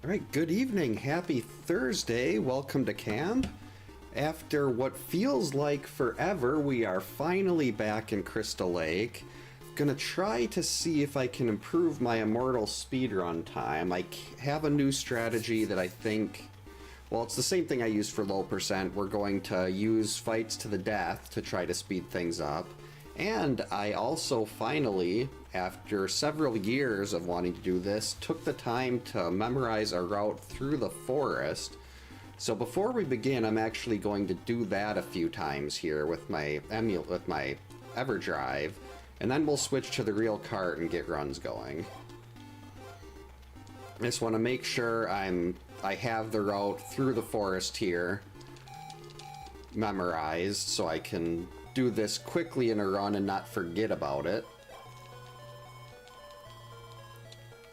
All right, good evening. Happy Thursday. Welcome to camp. After what feels like forever, we are finally back in Crystal Lake. Gonna try to see if I can improve my Immortal speedrun time. I have a new strategy that I think, well, it's the same thing I used for low percent. We're going to use fights to the death to try to speed things up. And I also finally, after several years of wanting to do this, took the time to memorize a route through the forest. So before we begin, I'm actually going to do that a few times here with my EverDrive, and then we'll switch to the real cart and get runs going. I just want to make sure I have the route through the forest here memorized so I can do this quickly in a run and not forget about it.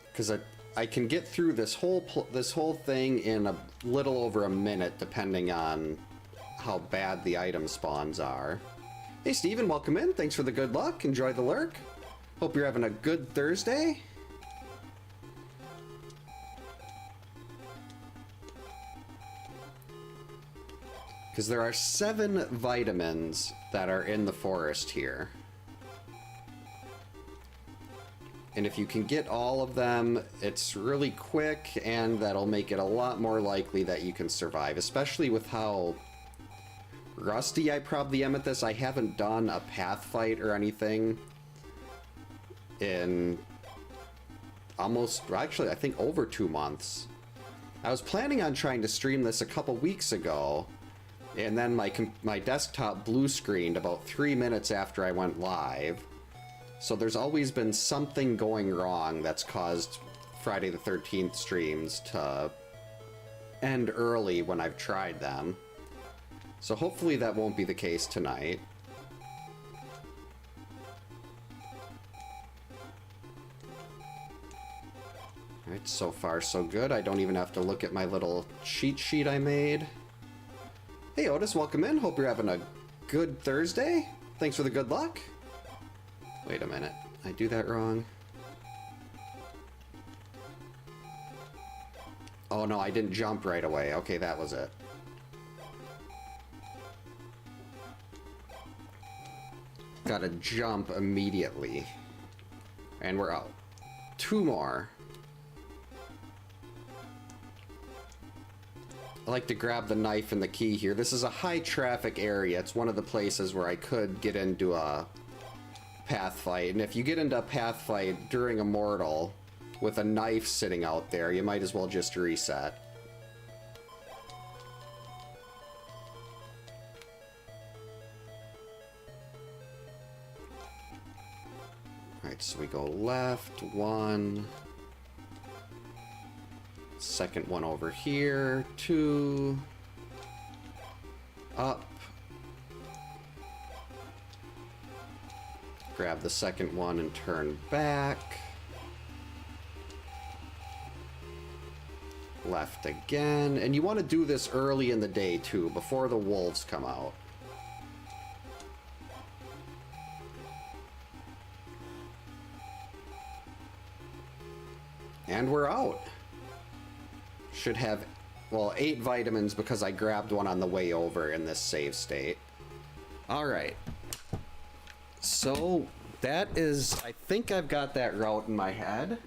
Because I can get through this whole thing in a little over a minute, depending on how bad the item spawns are. Hey Steven, welcome in. Thanks for the good luck. Enjoy the lurk. Hope you're having a good Thursday. Because there are 7 vitamins that are in the forest here. And if you can get all of them, it's really quick, and that'll make it a lot more likely that you can survive, especially with how rusty I probably am at this. I haven't done a path fight or anything in almost, actually, I think over 2 months. I was planning on trying to stream this a couple weeks ago, and then my desktop blue screened about 3 minutes after I went live. So there's always been something going wrong that's caused Friday the 13th streams to end early when I've tried them. So hopefully that won't be the case tonight. Alright, so far so good. I don't even have to look at my little cheat sheet I made. Hey Otis, welcome in. Hope you're having a good Thursday. Thanks for the good luck. Wait a minute. I do that wrong. Oh no, I didn't jump right away. Okay, that was it. Gotta jump immediately. And we're out. 2 more. I like to grab the knife and the key here. This is a high traffic area. It's one of the places where I could get into a path fight. And if you get into a path fight during Immortal with a knife sitting out there, you might as well just reset. Alright, so we go left, 1. Second one over here, 2. Up. Grab the second one and turn back. Left again. And you want to do this early in the day too, before the wolves come out. And we're out. Should have, well, 8 vitamins because I grabbed one on the way over in this save state. Alright. So, that is, I think I've got that route in my head.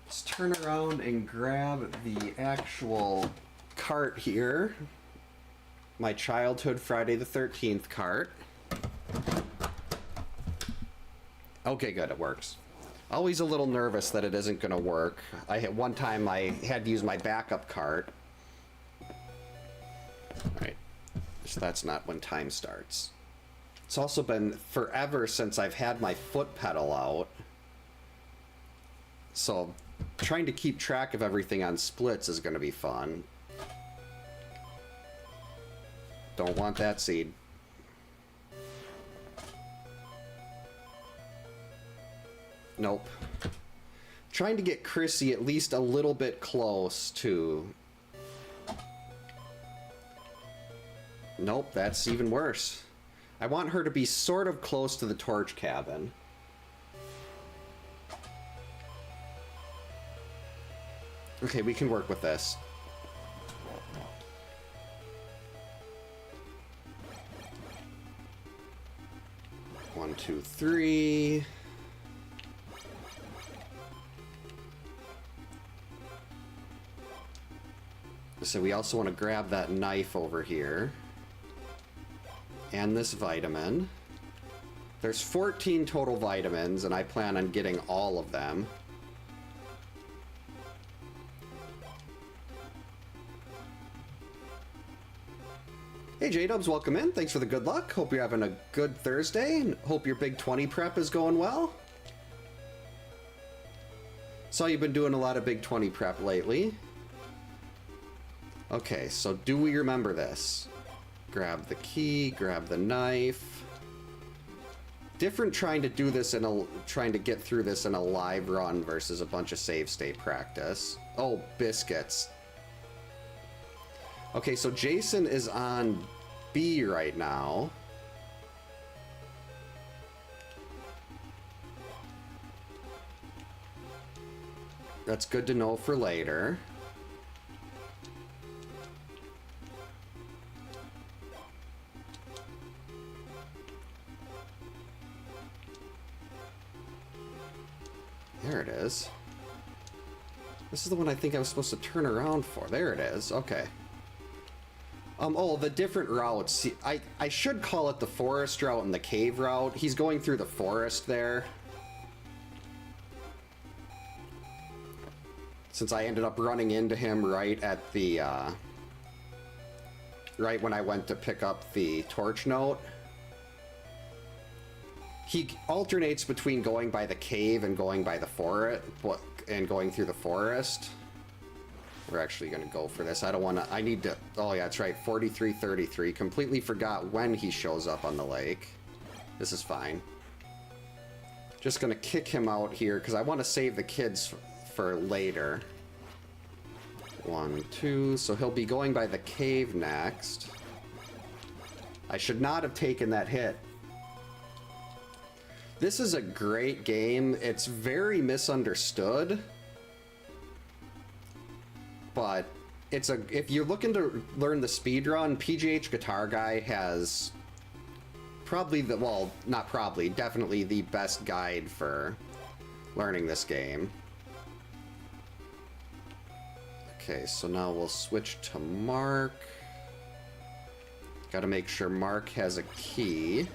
Let's turn around and grab the actual cart here. My childhood Friday the 13th cart. Okay, good, it works. Always a little nervous that it isn't going to work. One time I had to use my backup cart. Alright, so that's not when time starts. It's also been forever since I've had my foot pedal out. So trying to keep track of everything on splits is going to be fun. Don't want that seed. Nope. Trying to get Chrissy at least a little bit close to... Nope, that's even worse. I want her to be sort of close to the torch cabin. Okay, we can work with this. One, two, three. So we also want to grab that knife over here. And this vitamin. There's 14 total vitamins, and I plan on getting all of them. Hey J-Dubs, welcome in. Thanks for the good luck. Hope you're having a good Thursday, and hope your Big 20 prep is going well. Saw you've been doing a lot of Big 20 prep lately. Okay, so do we remember this? Grab the key, grab the knife. Different trying to do this trying to get through this in a live run versus a bunch of save state practice. Oh, biscuits. Okay, so Jason is on B right now. That's good to know for later. There it is. This is the one I think I was supposed to turn around for. There it is. Okay. Oh, the different routes. See, I should call it the forest route and the cave route. He's going through the forest there. Since I ended up running into him right at the, right when I went to pick up the torch note. He alternates between going by the cave and going by the forest, and going through the forest. We're actually going to go for this. I don't want to... I need to... Oh, yeah, that's right. 4333. Completely forgot when he shows up on the lake. This is fine. Just going to kick him out here, because I want to save the kids for later. 1, 2... So he'll be going by the cave next. I should not have taken that hit. This is a great game. It's very misunderstood. But it's a... If you're looking to learn the speedrun, PGH Guitar Guy has probably the... Well, not probably. Definitely the best guide for learning this game. Okay, so now we'll switch to Mark. Gotta make sure Mark has a key.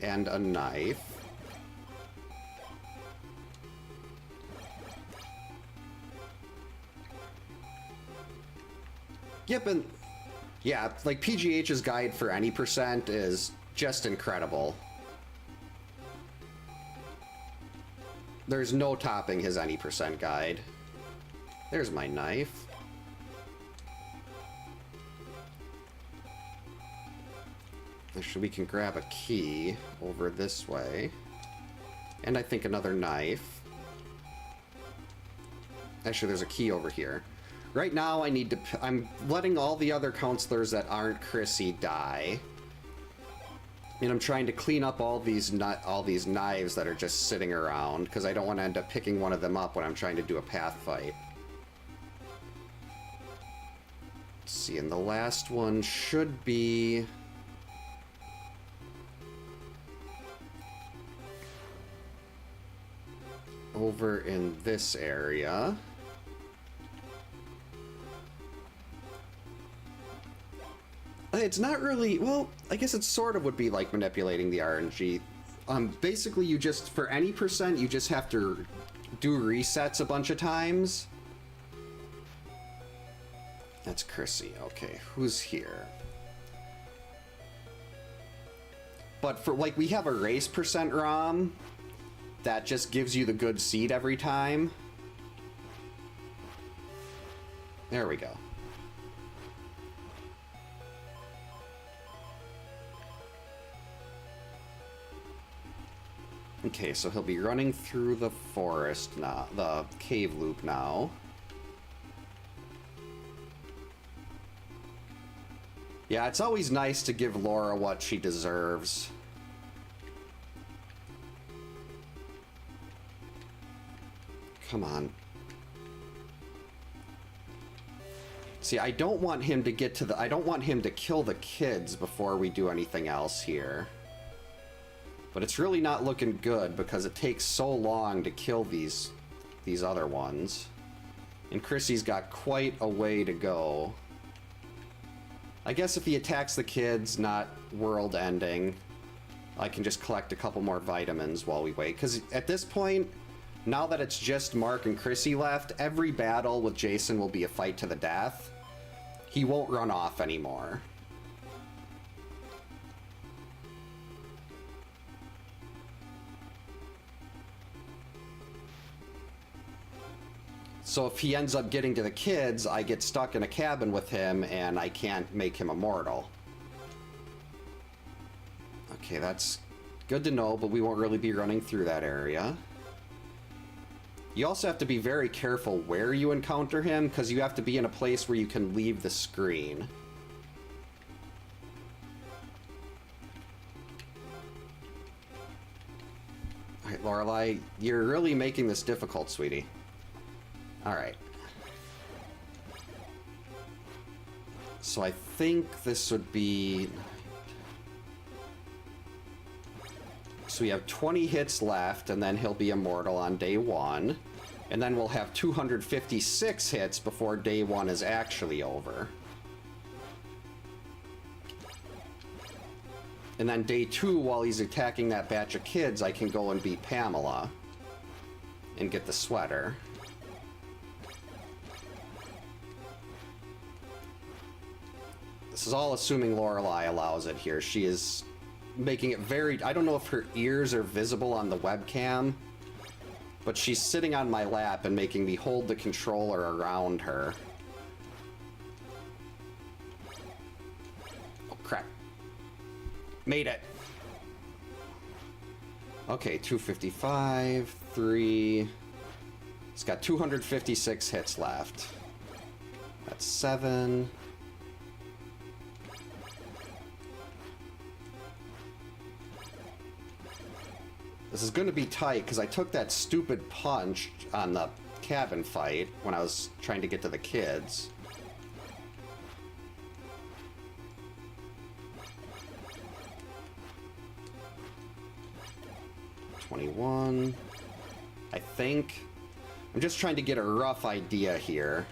And a knife. Yep, and yeah, like PGH's guide for any percent is just incredible. There's no topping his any percent guide. There's my knife. Actually, we can grab a key over this way. And I think another knife. Actually, there's a key over here. Right now, I need to... I'm letting all the other counselors that aren't Chrissy die. And I'm trying to clean up all these knives that are just sitting around, because I don't want to end up picking one of them up when I'm trying to do a path fight. Let's see, and the last one should be... over in this area. It's not really, well, I guess it sort of would be like manipulating the RNG. Basically, you just, for any percent, you just have to do resets a bunch of times. That's Chrissy. Okay, who's here? But for, like, we have a race percent ROM that just gives you the good seed every time. There we go. Okay, so he'll be running through the forest now, the cave loop now. Yeah, it's always nice to give Laura what she deserves. Come on. See, I don't want him to get to the... I don't want him to kill the kids before we do anything else here. But it's really not looking good because it takes so long to kill these other ones. And Chrissy's got quite a way to go. I guess if he attacks the kids, not world-ending, I can just collect a couple more vitamins while we wait. Because at this point, now that it's just Mark and Chrissy left, every battle with Jason will be a fight to the death. He won't run off anymore. So if he ends up getting to the kids, I get stuck in a cabin with him and I can't make him immortal. Okay, that's good to know, but we won't really be running through that area. You also have to be very careful where you encounter him, because you have to be in a place where you can leave the screen. Alright, Lorelei, you're really making this difficult, sweetie. Alright. So I think this would be... So we have 20 hits left, and then he'll be immortal on day 1. And then we'll have 256 hits before day 1 is actually over. And then day 2, while he's attacking that batch of kids, I can go and beat Pamela. And get the sweater. This is all assuming Lorelei allows it here. She is... making it very... I don't know if her ears are visible on the webcam, but she's sitting on my lap and making me hold the controller around her. Oh, crap. Made it. Okay, 255, 3... It's got 256 hits left. That's 7... This is going to be tight, because I took that stupid punch on the cabin fight when I was trying to get to the kids. $21. I think. I'm just trying to get a rough idea here.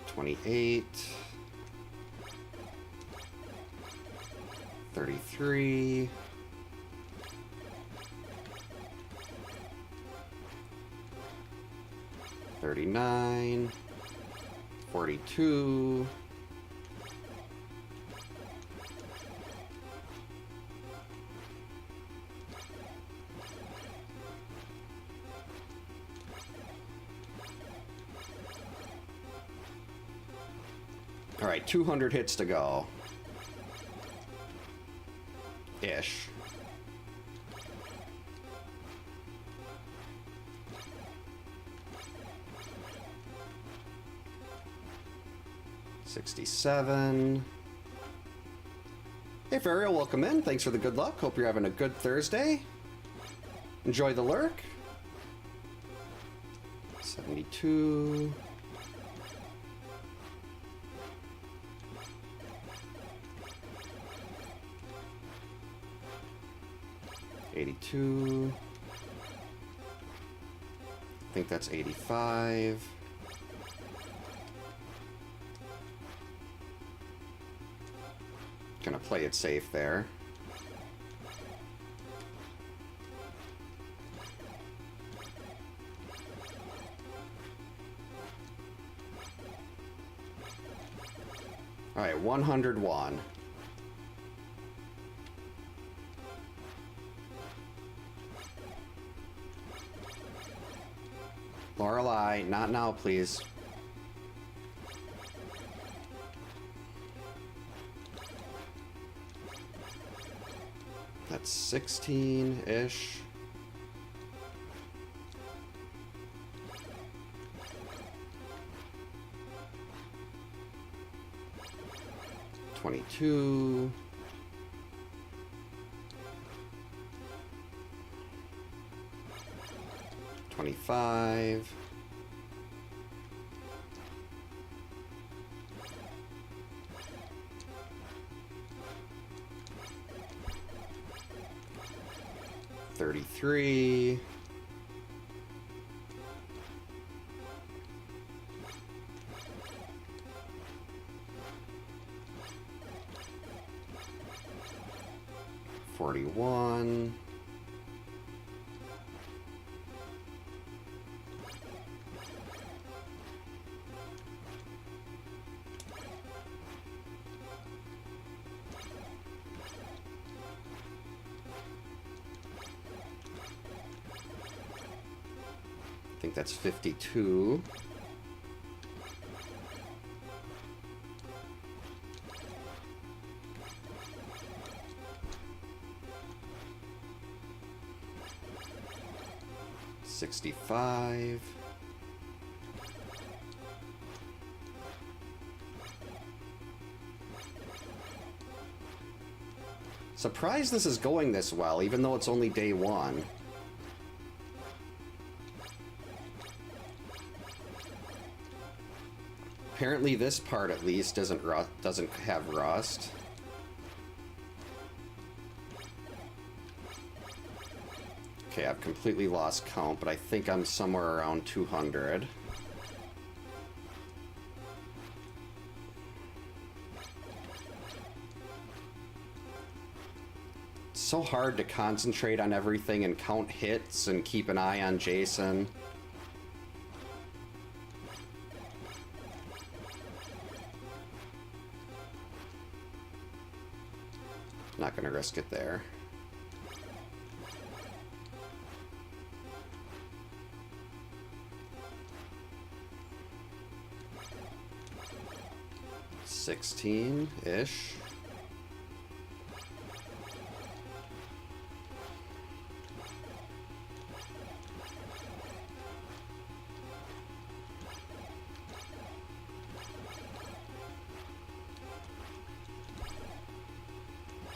28. 33. 39. 42. All right, 200 hits to go. Ish. $67. Hey, Fariel, welcome in. Thanks for the good luck. Hope you're having a good Thursday. Enjoy the lurk. 72. 82. I think that's 85. Gonna play it safe there. All right, 101. Lorelei, not now, please. That's 16-ish. $22. $25. 33. $41. I think that's 52. $65. Surprised this is going this well, even though it's only day one. Apparently this part, at least, doesn't have rust. Okay, I've completely lost count, but I think I'm somewhere around 200. It's so hard to concentrate on everything and count hits and keep an eye on Jason. Not gonna risk it there. $16-ish.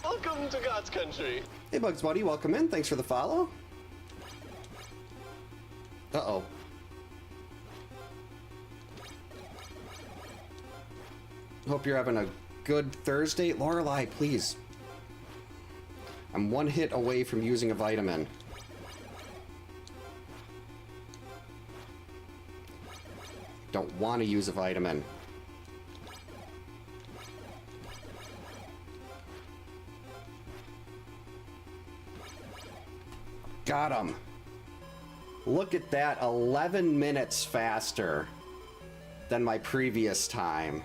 Welcome to God's country. Hey, Bugs Buddy, welcome in. Thanks for the follow. Uh-oh. Hope you're having a good Thursday. Lorelei, please. I'm one hit away from using a vitamin. Don't want to use a vitamin. Got him. Look at that, 11 minutes faster than my previous time.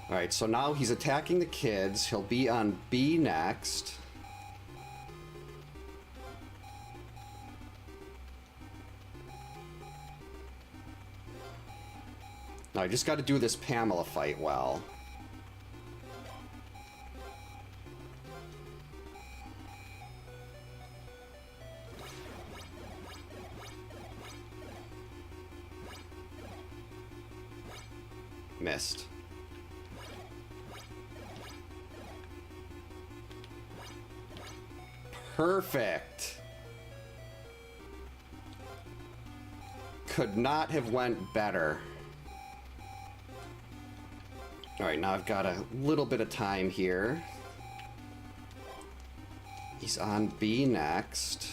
Alright, so now he's attacking the kids. He'll be on B next. Now I just got to do this Pamela fight well. Missed. Perfect. Could not have went better. Alright, now I've got a little bit of time here. He's on B next.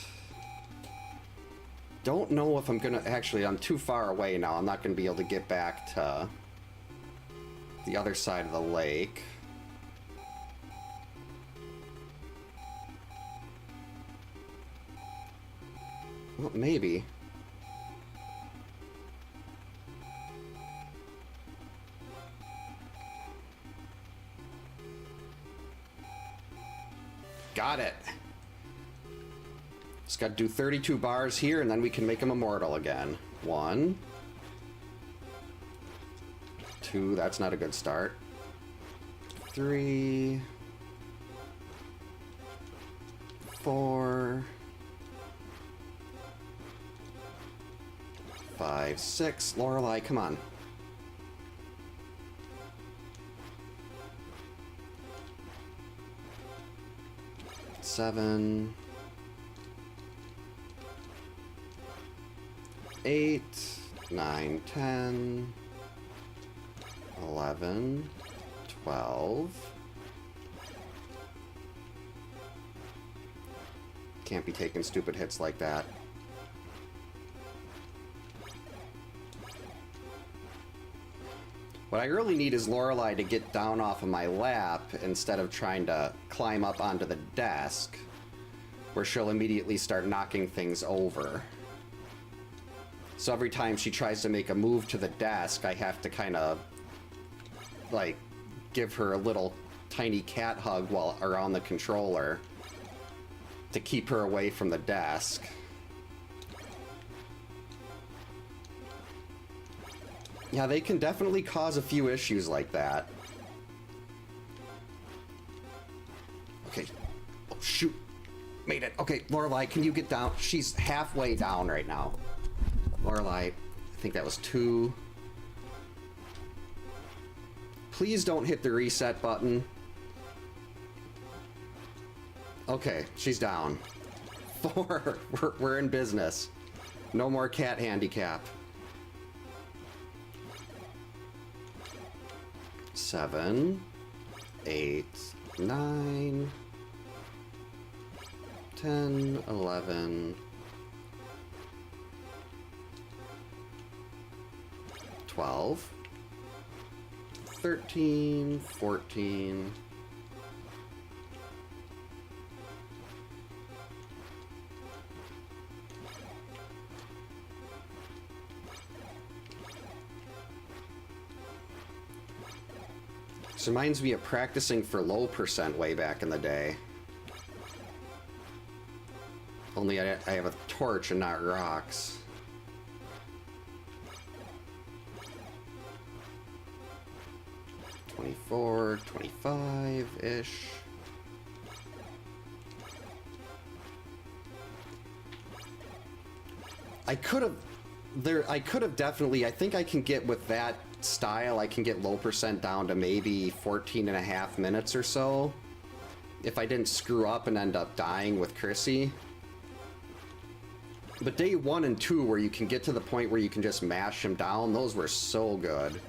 Don't know if I'm gonna... Actually, I'm too far away now. I'm not gonna be able to get back to the other side of the lake. Well, maybe. Got it. Just got to do 32 bars here, and then we can make him immortal again. 1, 2, that's not a good start. 3, 4, 5, 6. Lorelei, come on. 7, 8, 9, 10, 11, 12. Can't be taking stupid hits like that. What I really need is Lorelei to get down off of my lap instead of trying to climb up onto the desk, where she'll immediately start knocking things over. So every time she tries to make a move to the desk, I have to kind of, like, give her a little tiny cat hug while around the controller to keep her away from the desk. Yeah, they can definitely cause a few issues like that. Okay. Oh, shoot. Made it. Okay, Lorelei, can you get down? She's halfway down right now. Lorelei, I think that was 2. Please don't hit the reset button. Okay, she's down. 4. We're in business. No more cat handicap. 7, 8, 9, 10, 11, 12, 13, 14, 'This reminds me of practicing for low percent way back in the day. Only I have a torch and not rocks. $24, $25-ish. I could have definitely, I think I can get with that style, I can get low percent down to maybe 14.5 minutes or so. If I didn't screw up and end up dying with Chrissy. But day 1 and 2, where you can get to the point where you can just mash him down, those were so good.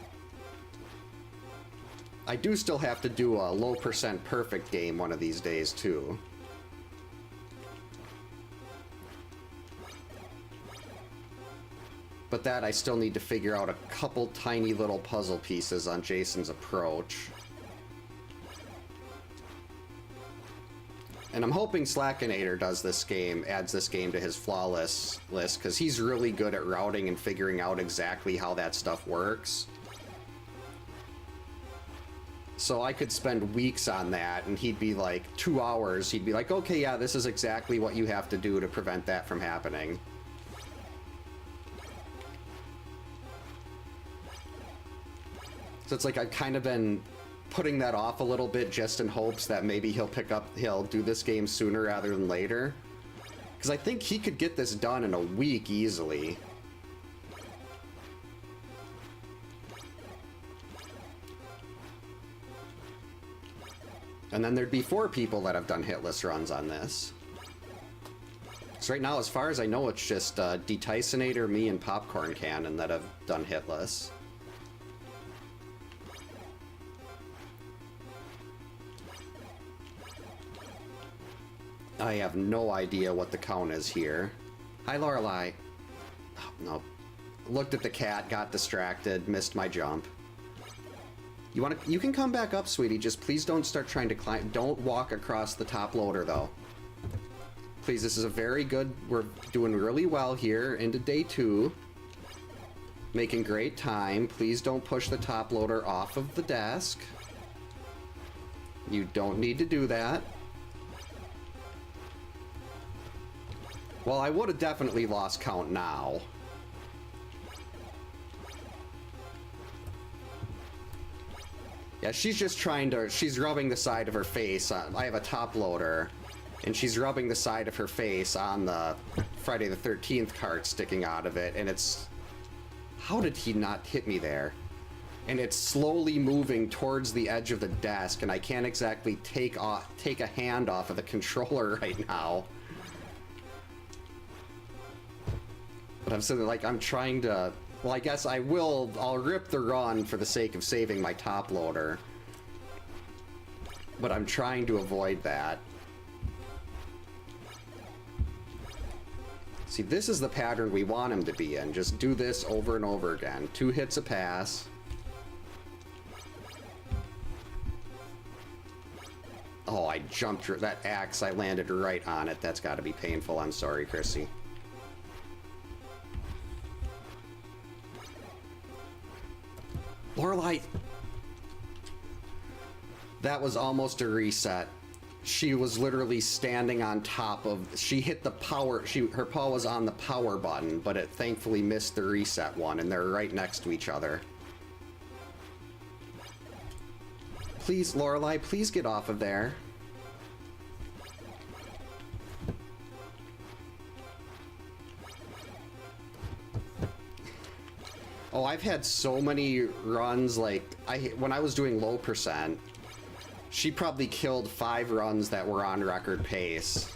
I do still have to do a low percent perfect game one of these days too. But that I still need to figure out a couple tiny little puzzle pieces on Jason's approach. And I'm hoping Slackinator does this game, adds this game to his flawless list, because he's really good at routing and figuring out exactly how that stuff works. So I could spend weeks on that, and he'd be like, 2 hours, he'd be like, okay, yeah, this is exactly what you have to do to prevent that from happening. So it's like I've kind of been putting that off a little bit just in hopes that maybe he'll do this game sooner rather than later. Because I think he could get this done in a week easily. And then there'd be 4 people that have done hitless runs on this. So right now, as far as I know, it's just Detysinator, me, and Popcorn Cannon that have done hitless. I have no idea what the count is here. Hi, Lorelei. Oh, no. Looked at the cat, got distracted, missed my jump. You can come back up, sweetie. Just please don't start trying to climb. Don't walk across the top loader, though. Please, this is a very good... We're doing really well here into day 2. Making great time. Please don't push the top loader off of the desk. You don't need to do that. Well, I would have definitely lost count now. Yeah, she's just trying to... She's rubbing the side of her face. I have a top loader, and she's rubbing the side of her face on the Friday the 13th cart sticking out of it, and it's... How did he not hit me there? And it's slowly moving towards the edge of the desk, and I can't exactly take a hand off of the controller right now. But I'm sitting like, I'm trying to... Well, I guess I'll rip the run for the sake of saving my top loader. But I'm trying to avoid that. See, this is the pattern we want him to be in. Just do this over and over again. 2 hits a pass. Oh, I jumped that axe. I landed right on it. That's got to be painful. I'm sorry, Chrissy. Lorelai. That was almost a reset. She was literally standing on top of... She hit the power... Her paw was on the power button, but it thankfully missed the reset one, and they're right next to each other. Please, Lorelai, please get off of there. Oh, I've had so many runs, like, when I was doing low percent, she probably killed 5 runs that were on record pace.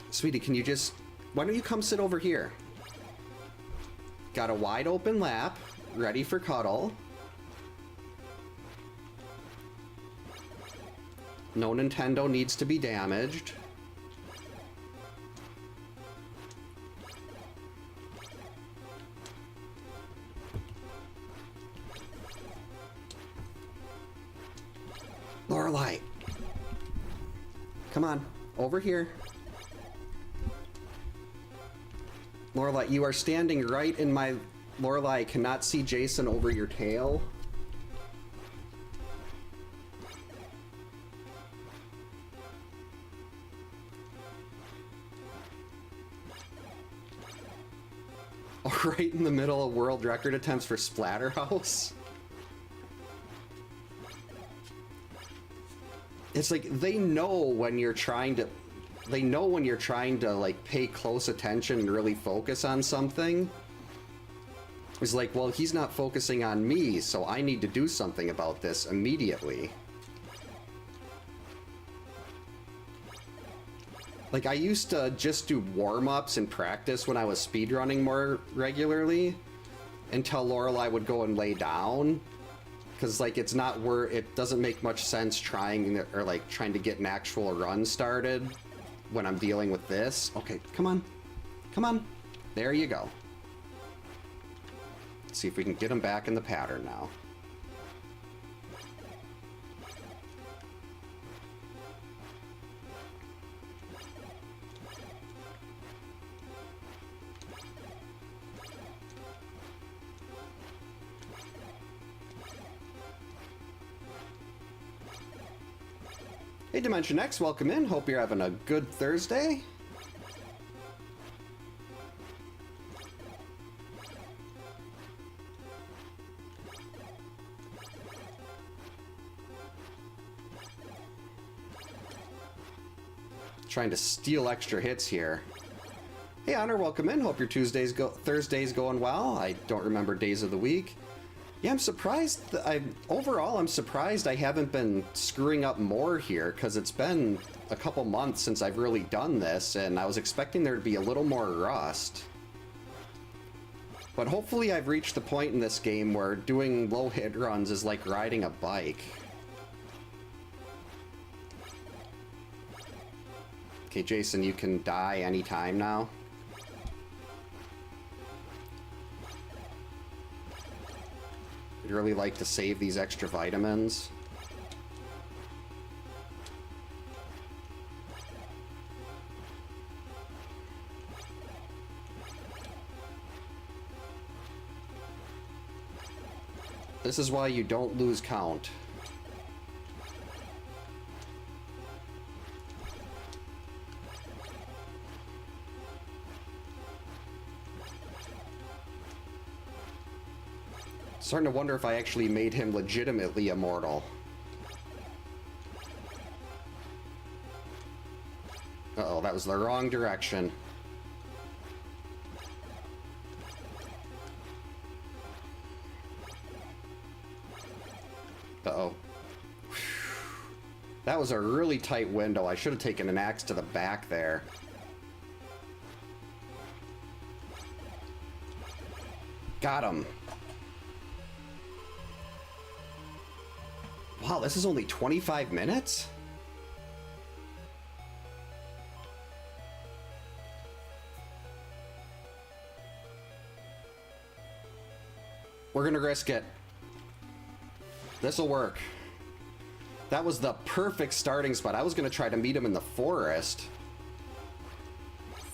Sweetie, can you just... Why don't you come sit over here? Got a wide open lap, ready for cuddle. No Nintendo needs to be damaged. Lorelai. Come on, over here. Lorelai, you are standing right in my... Lorelai, I cannot see Jason over your tail. Right in the middle of world record attempts for Splatterhouse. It's like, they know when you're trying to... They know when you're trying to, like, pay close attention and really focus on something. It's like, well, he's not focusing on me, so I need to do something about this immediately. Like, I used to just do warm-ups and practice when I was speedrunning more regularly, until Lorelai would go and lay down. Because, like, it's not where... It doesn't make much sense trying, or, like, trying to get an actual run started when I'm dealing with this. Okay, come on. Come on. There you go. Let's see if we can get him back in the pattern now. Hey, Dimension X, welcome in. Hope you're having a good Thursday. Trying to steal extra hits here. Hey, Honor, welcome in. Hope your Thursday's going well. I don't remember days of the week. Yeah, I'm surprised. Overall, I'm surprised I haven't been screwing up more here, because it's been a couple months since I've really done this, and I was expecting there to be a little more rust. But hopefully I've reached the point in this game where doing low hit runs is like riding a bike. Okay, Jason, you can die anytime now. I'd really like to save these extra vitamins. This is why you don't lose count. Starting to wonder if I actually made him legitimately immortal. Uh-oh, that was the wrong direction. Uh-oh. That was a really tight window. I should have taken an axe to the back there. Got him. Wow, this is only 25 minutes? We're gonna risk it. This'll work. That was the perfect starting spot. I was gonna try to meet him in the forest.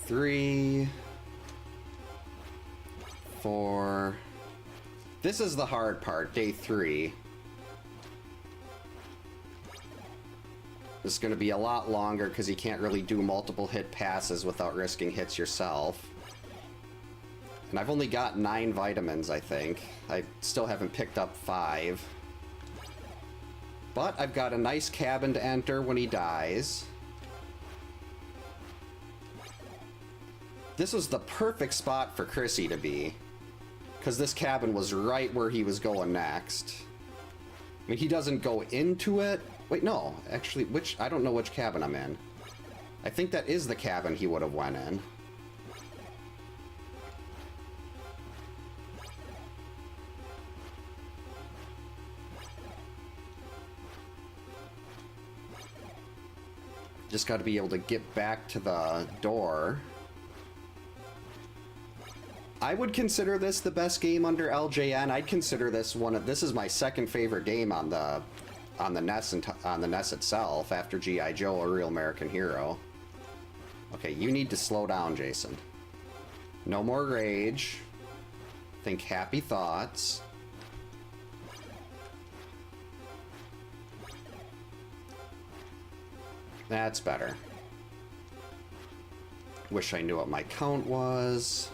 3, 4. This is the hard part, day 3. This is gonna be a lot longer because you can't really do multiple hit passes without risking hits yourself. And I've only got 9 vitamins, I think. I still haven't picked up 5. But I've got a nice cabin to enter when he dies. This was the perfect spot for Chrissy to be, because this cabin was right where he was going next. I mean, he doesn't go into it. Wait, no. Actually, I don't know which cabin I'm in. I think that is the cabin he would have went in. Just got to be able to get back to the door. I would consider this the best game under LJN. I'd consider this this is my second favorite game on the NES on the NES itself, after G.I. Joe: A Real American Hero. Okay, you need to slow down, Jason. No more rage. Think happy thoughts. That's better. Wish I knew what my count was.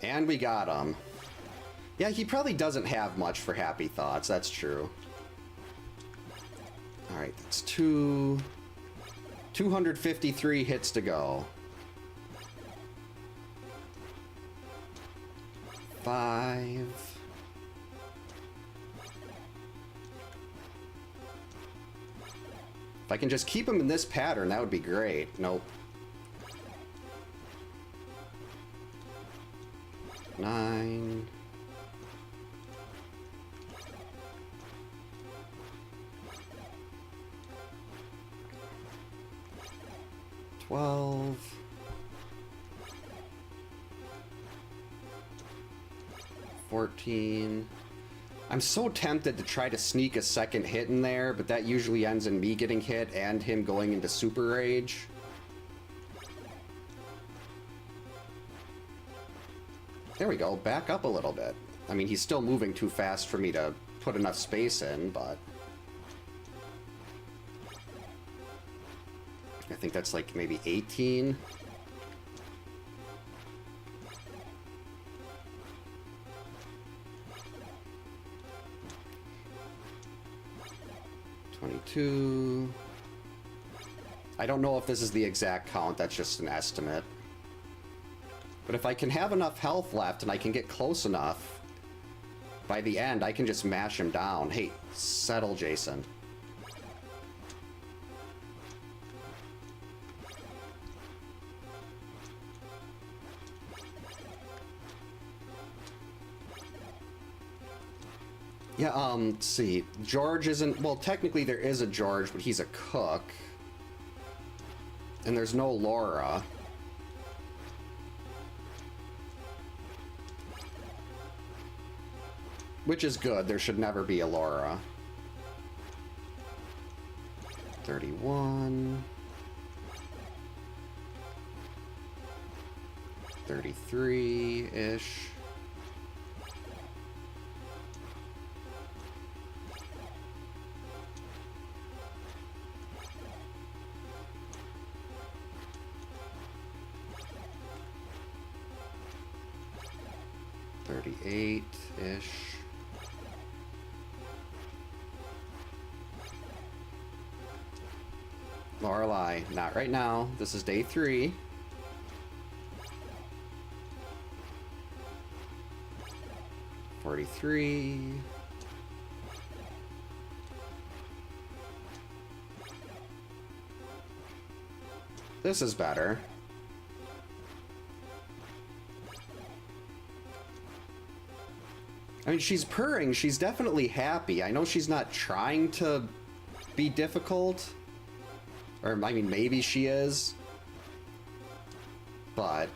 And we got him. Yeah, he probably doesn't have much for happy thoughts. That's true. Alright, that's 253 hits to go. 5. If I can just keep him in this pattern, that would be great. Nope. 9. 12. 14. I'm so tempted to try to sneak a second hit in there, but that usually ends in me getting hit and him going into super rage. There we go, back up a little bit. I mean, he's still moving too fast for me to put enough space in, but... I think that's like maybe 18. I don't know if this is the exact count, that's just an estimate. But if I can have enough health left and I can get close enough, by the end I can just mash him down. Hey, settle, Jason. Yeah, let's see. George isn't... Well, technically there is a George, but he's a cook. And there's no Laura. Which is good. There should never be a Laura. 31. 33-ish. Ish. Lorelei, not right now. This is day 3. $43. This is better. I mean, she's purring. She's definitely happy. I know she's not trying to be difficult. Or, I mean, maybe she is. But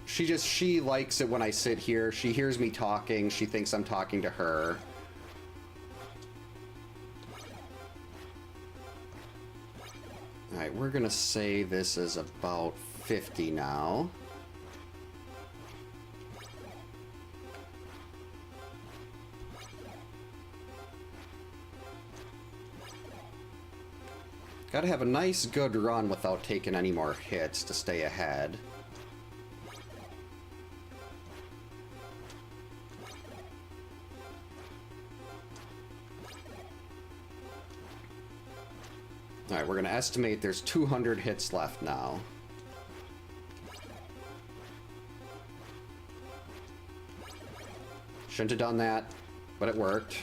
she likes it when I sit here. She hears me talking. She thinks I'm talking to her. Alright, we're gonna say this is about 50 now. Gotta have a nice, good run without taking any more hits to stay ahead. Alright, we're gonna estimate there's 200 hits left now. Shouldn't have done that, but it worked.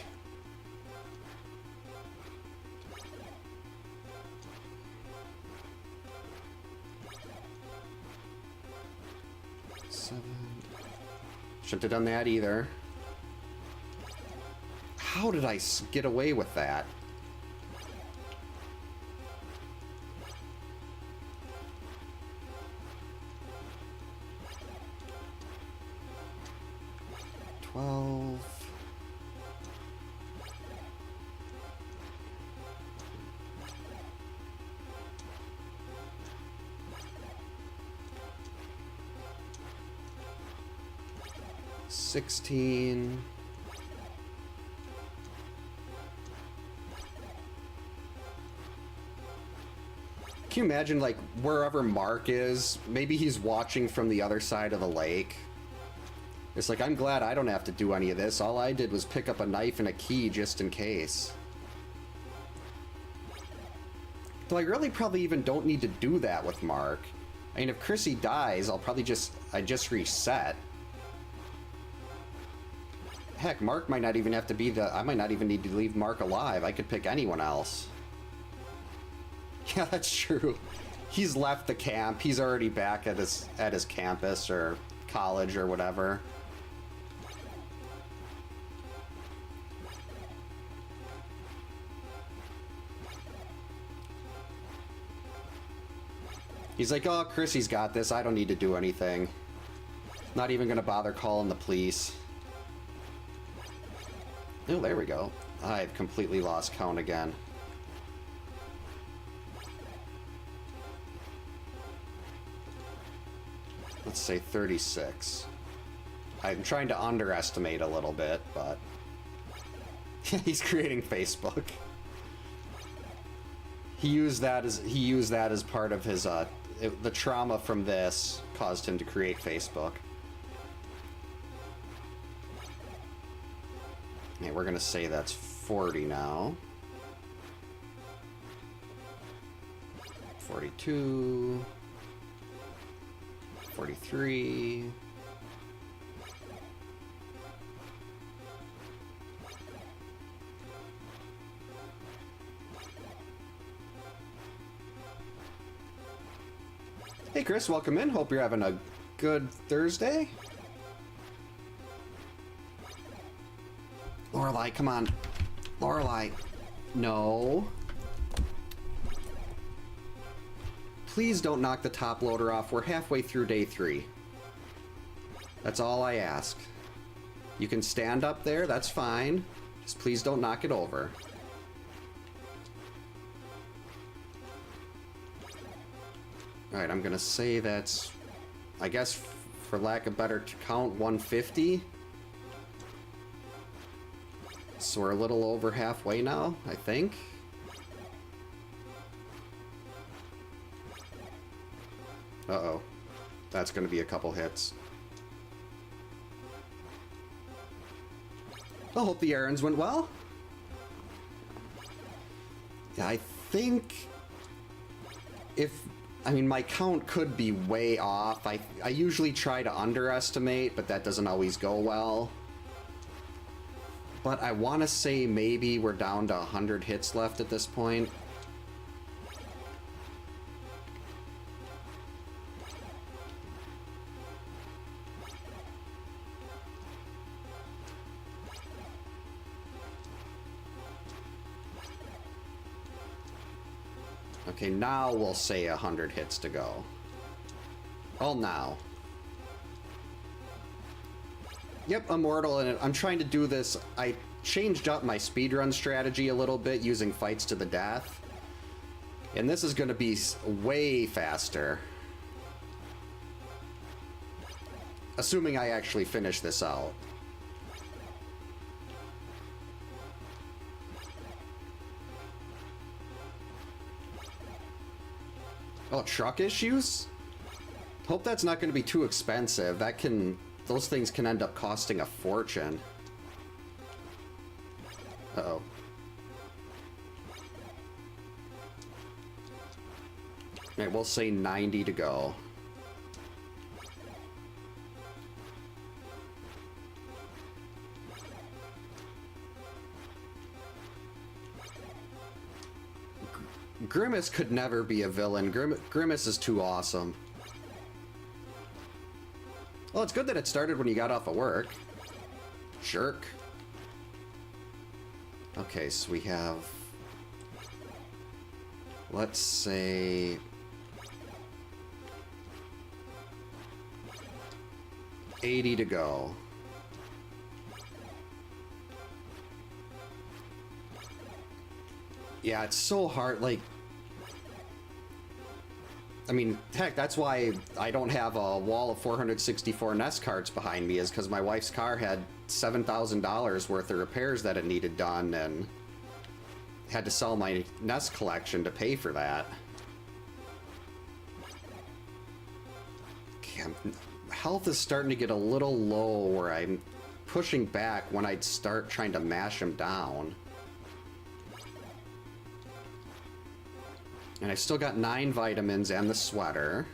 Shouldn't have done that either. How did I get away with that? $16. Can you imagine, like, wherever Mark is, maybe he's watching from the other side of the lake? It's like, I'm glad I don't have to do any of this. All I did was pick up a knife and a key just in case. Though I really probably even don't need to do that with Mark. I mean, if Chrissy dies, I just reset. Heck, Mark might not even have to be I might not even need to leave Mark alive. I could pick anyone else. Yeah, that's true. He's left the camp. He's already back at his campus or college or whatever. He's like, oh, Chrissy's got this. I don't need to do anything. Not even gonna bother calling the police. Oh, there we go. I've completely lost count again. Let's say 36. I'm trying to underestimate a little bit, but he's creating Facebook. He used that as part of his the trauma from this caused him to create Facebook. Okay, we're gonna say that's 40 now. 42. 43. Hey Chris, welcome in. Hope you're having a good Thursday. Lorelei, come on. Lorelei. No. Please don't knock the top loader off. We're halfway through day 3. That's all I ask. You can stand up there, that's fine. Just please don't knock it over. Alright, I'm gonna say that's, I guess, for lack of better count, 150. So we're a little over halfway now, I think. Uh-oh. That's gonna be a couple hits. I hope the errands went well. Yeah, I think I mean, my count could be way off. I usually try to underestimate, but that doesn't always go well. But I want to say maybe we're down to 100 hits left at this point. Okay, now we'll say 100 hits to go. Well, now. Yep, Immortal, and I'm trying to do this. I changed up my speedrun strategy a little bit using fights to the death. And this is going to be way faster. Assuming I actually finish this out. Oh, truck issues? Hope that's not going to be too expensive. Those things can end up costing a fortune. Uh-oh. Alright, we'll say 90 to go. Grimace could never be a villain. Grimace is too awesome. Well, it's good that it started when you got off of work. Jerk. Okay, so we have... Let's say... 80 to go. Yeah, it's so hard, like... I mean, heck, that's why I don't have a wall of 464 NES cards behind me, is because my wife's car had $7,000 worth of repairs that it needed done, and had to sell my NES collection to pay for that. Okay, health is starting to get a little low where I'm pushing back when I'd start trying to mash him down. And I've still got 9 vitamins and the sweater.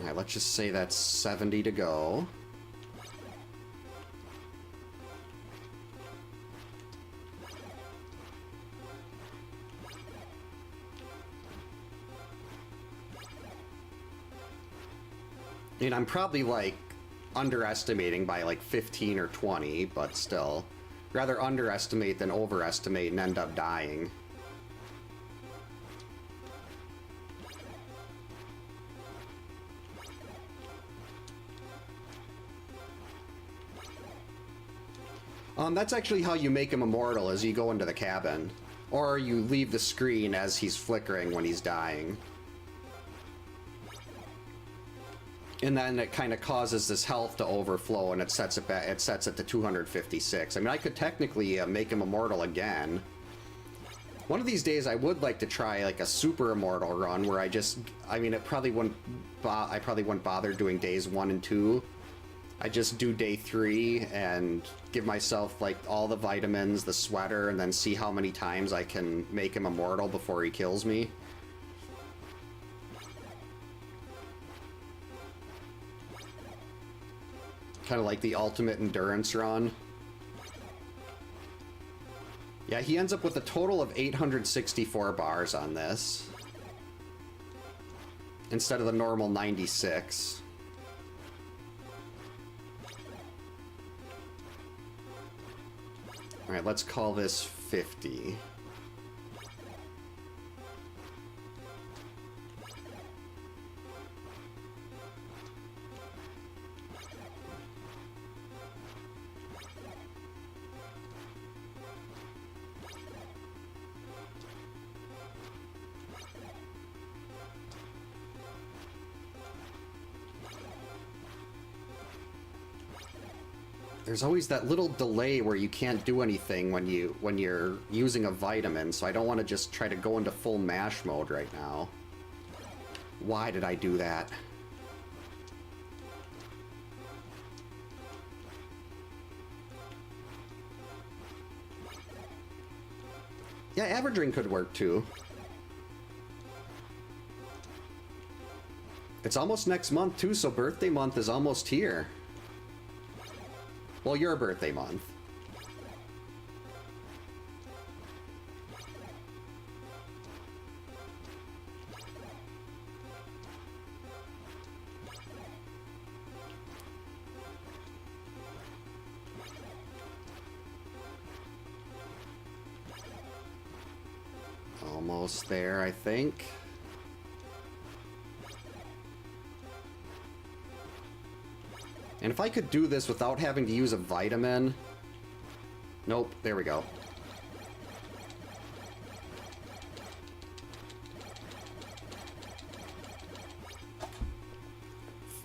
Alright, let's just say that's 70 to go. I mean, I'm probably, like, underestimating by, like, 15 or 20, but still. Rather underestimate than overestimate and end up dying. That's actually how you make him immortal, is you go into the cabin. Or you leave the screen as he's flickering when he's dying. And then it kind of causes this health to overflow, and it sets it back. It sets it to 256. I mean, I could technically make him immortal again. One of these days, I would like to try like a super immortal run where I mean, it probably wouldn't. I probably wouldn't bother doing days 1 and 2. I just do day 3 and give myself like all the vitamins, the sweater, and then see how many times I can make him immortal before he kills me. Kind of like the ultimate endurance run. Yeah, he ends up with a total of 864 bars on this, instead of the normal 96. Alright, let's call this 50. There's always that little delay where you can't do anything when you're using a vitamin, so I don't want to just try to go into full mash mode right now. Why did I do that? Yeah, averaging could work too. It's almost next month too, so birthday month is almost here. Well, your birthday month. Almost there, I think. And if I could do this without having to use a vitamin... Nope, there we go.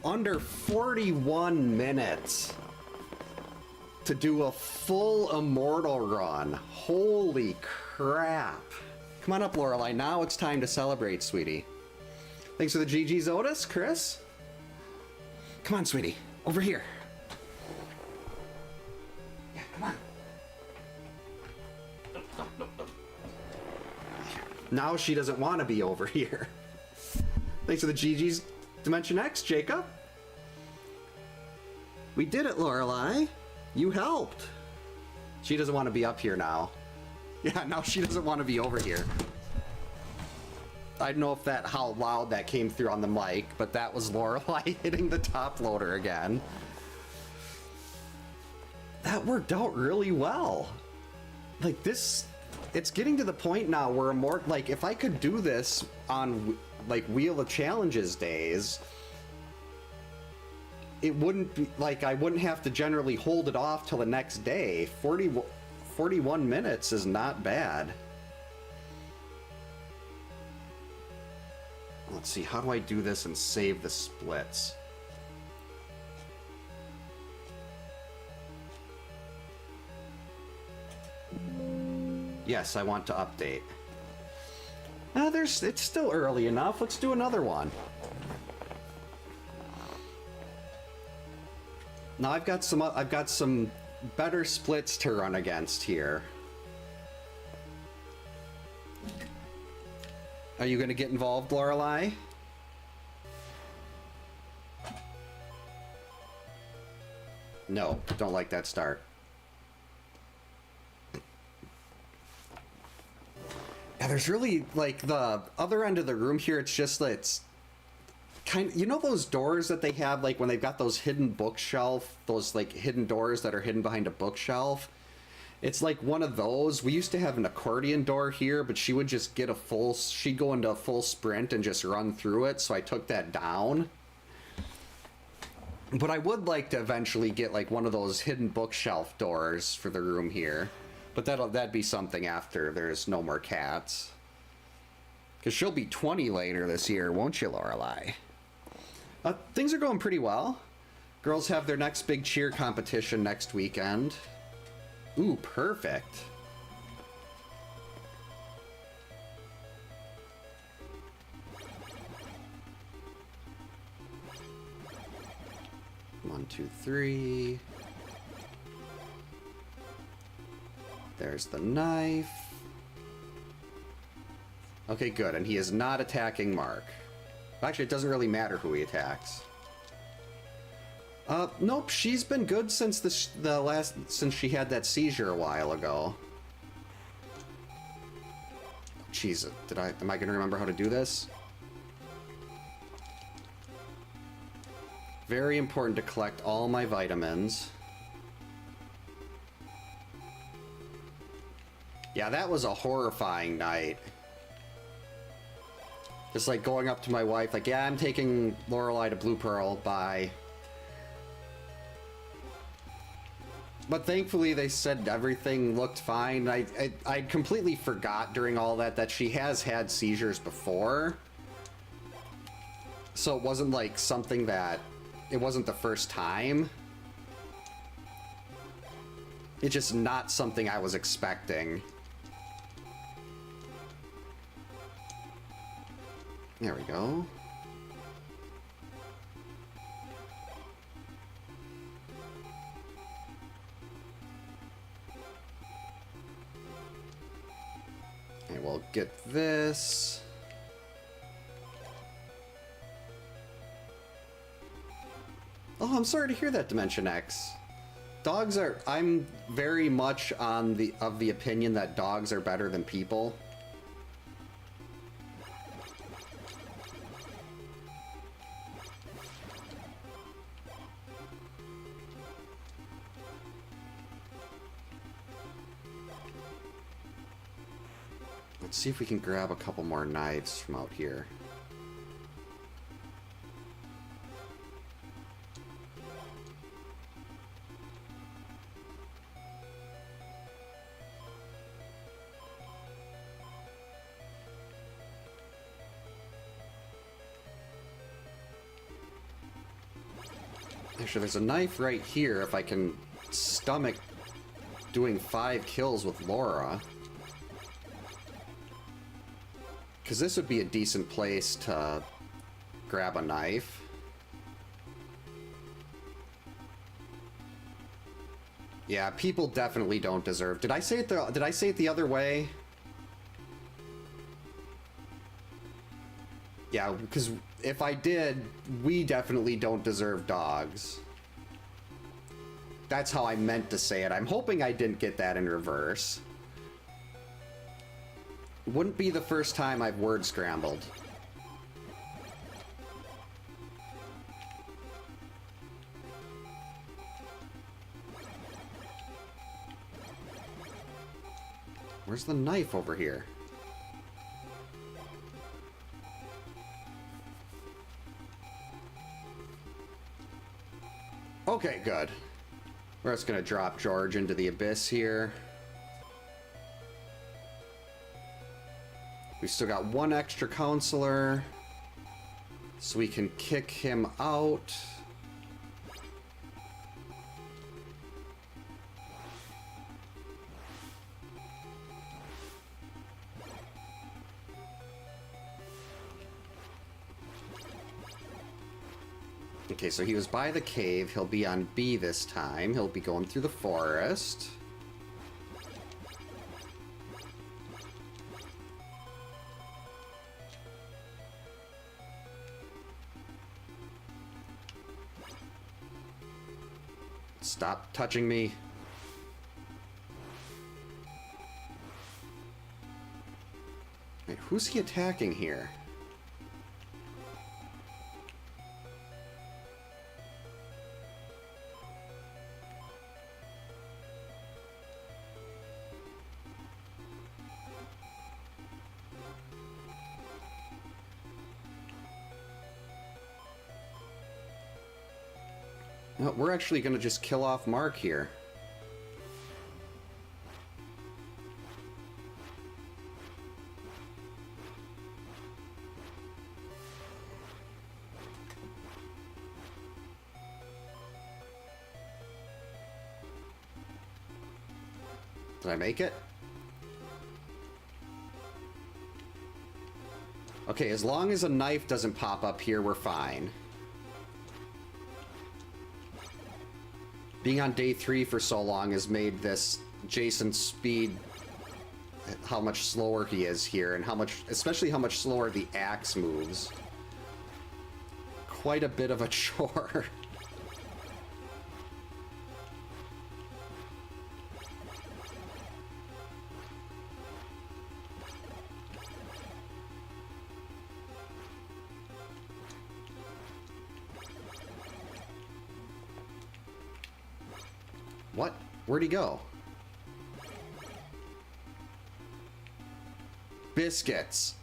Under 41 minutes to do a full Immortal run. Holy crap. Come on up, Lorelei. Now it's time to celebrate, sweetie. Thanks for the GG's, Otis. Chris? Come on, sweetie. Over here. Yeah, come on. Now she doesn't want to be over here. Thanks for the GG's, Dimension X, Jacob. We did it, Lorelei. You helped. She doesn't want to be up here now. Yeah, now she doesn't want to be over here. I don't know if how loud that came through on the mic, but that was Lorelei hitting the top loader again. That worked out really well. Like this, it's getting to the point now where like if I could do this on like Wheel of Challenges days, it wouldn't be like I wouldn't have to generally hold it off till the next day. 41 minutes is not bad. Let's see, how do I do this and save the splits? Yes, I want to update. It's still early enough. Let's do another one. Now I've got some better splits to run against here. Are you going to get involved, Lorelei? No, don't like that start. Yeah, there's really, like, the other end of the room here, it's just that it's kind of, you know those doors that they have, like, when they've got those hidden bookshelf, those, like, hidden doors that are hidden behind a bookshelf? It's like one of those. We used to have an accordion door here, but she would just get she'd go into a full sprint and just run through it, so I took that down. But I would like to eventually get like one of those hidden bookshelf doors for the room here. But that'd be something after there's no more cats. Because she'll be 20 later this year, won't you, Lorelei? Things are going pretty well. Girls have their next big cheer competition next weekend. Ooh, perfect. One, two, three. There's the knife. Okay, good. And he is not attacking Mark. Actually, it doesn't really matter who he attacks. Nope, she's been good since since she had that seizure a while ago. Jeez, am I gonna remember how to do this? Very important to collect all my vitamins. Yeah, that was a horrifying night. Just like going up to my wife, like, yeah, I'm taking Lorelei to Blue Pearl, bye. But thankfully they said everything looked fine. I completely forgot during all that she has had seizures before. So it wasn't like something that, it wasn't the first time. It's just not something I was expecting. There we go. And we'll get this. Oh, I'm sorry to hear that, Dimension X. I'm very much of the opinion that dogs are better than people. Let's see if we can grab a couple more knives from out here. Actually, there's a knife right here if I can stomach doing 5 kills with Laura. Because this would be a decent place to grab a knife. Yeah, people definitely don't deserve. Did I say it the other way? Yeah, because if I did, we definitely don't deserve dogs. That's how I meant to say it. I'm hoping I didn't get that in reverse. Wouldn't be the first time I've word scrambled. Where's the knife over here? Okay, good. We're just gonna drop George into the abyss here. We still got 1 extra counselor, so we can kick him out. Okay, so he was by the cave. He'll be on B this time. He'll be going through the forest. Stop touching me. Wait, who's he attacking here? No, we're actually going to just kill off Mark here. Did I make it? Okay, as long as a knife doesn't pop up here, we're fine. Being on day 3 for so long has made this Jason speed, how much slower he is here, and how much, especially how much slower the axe moves. Quite a bit of a chore. What? Where'd he go? Biscuits.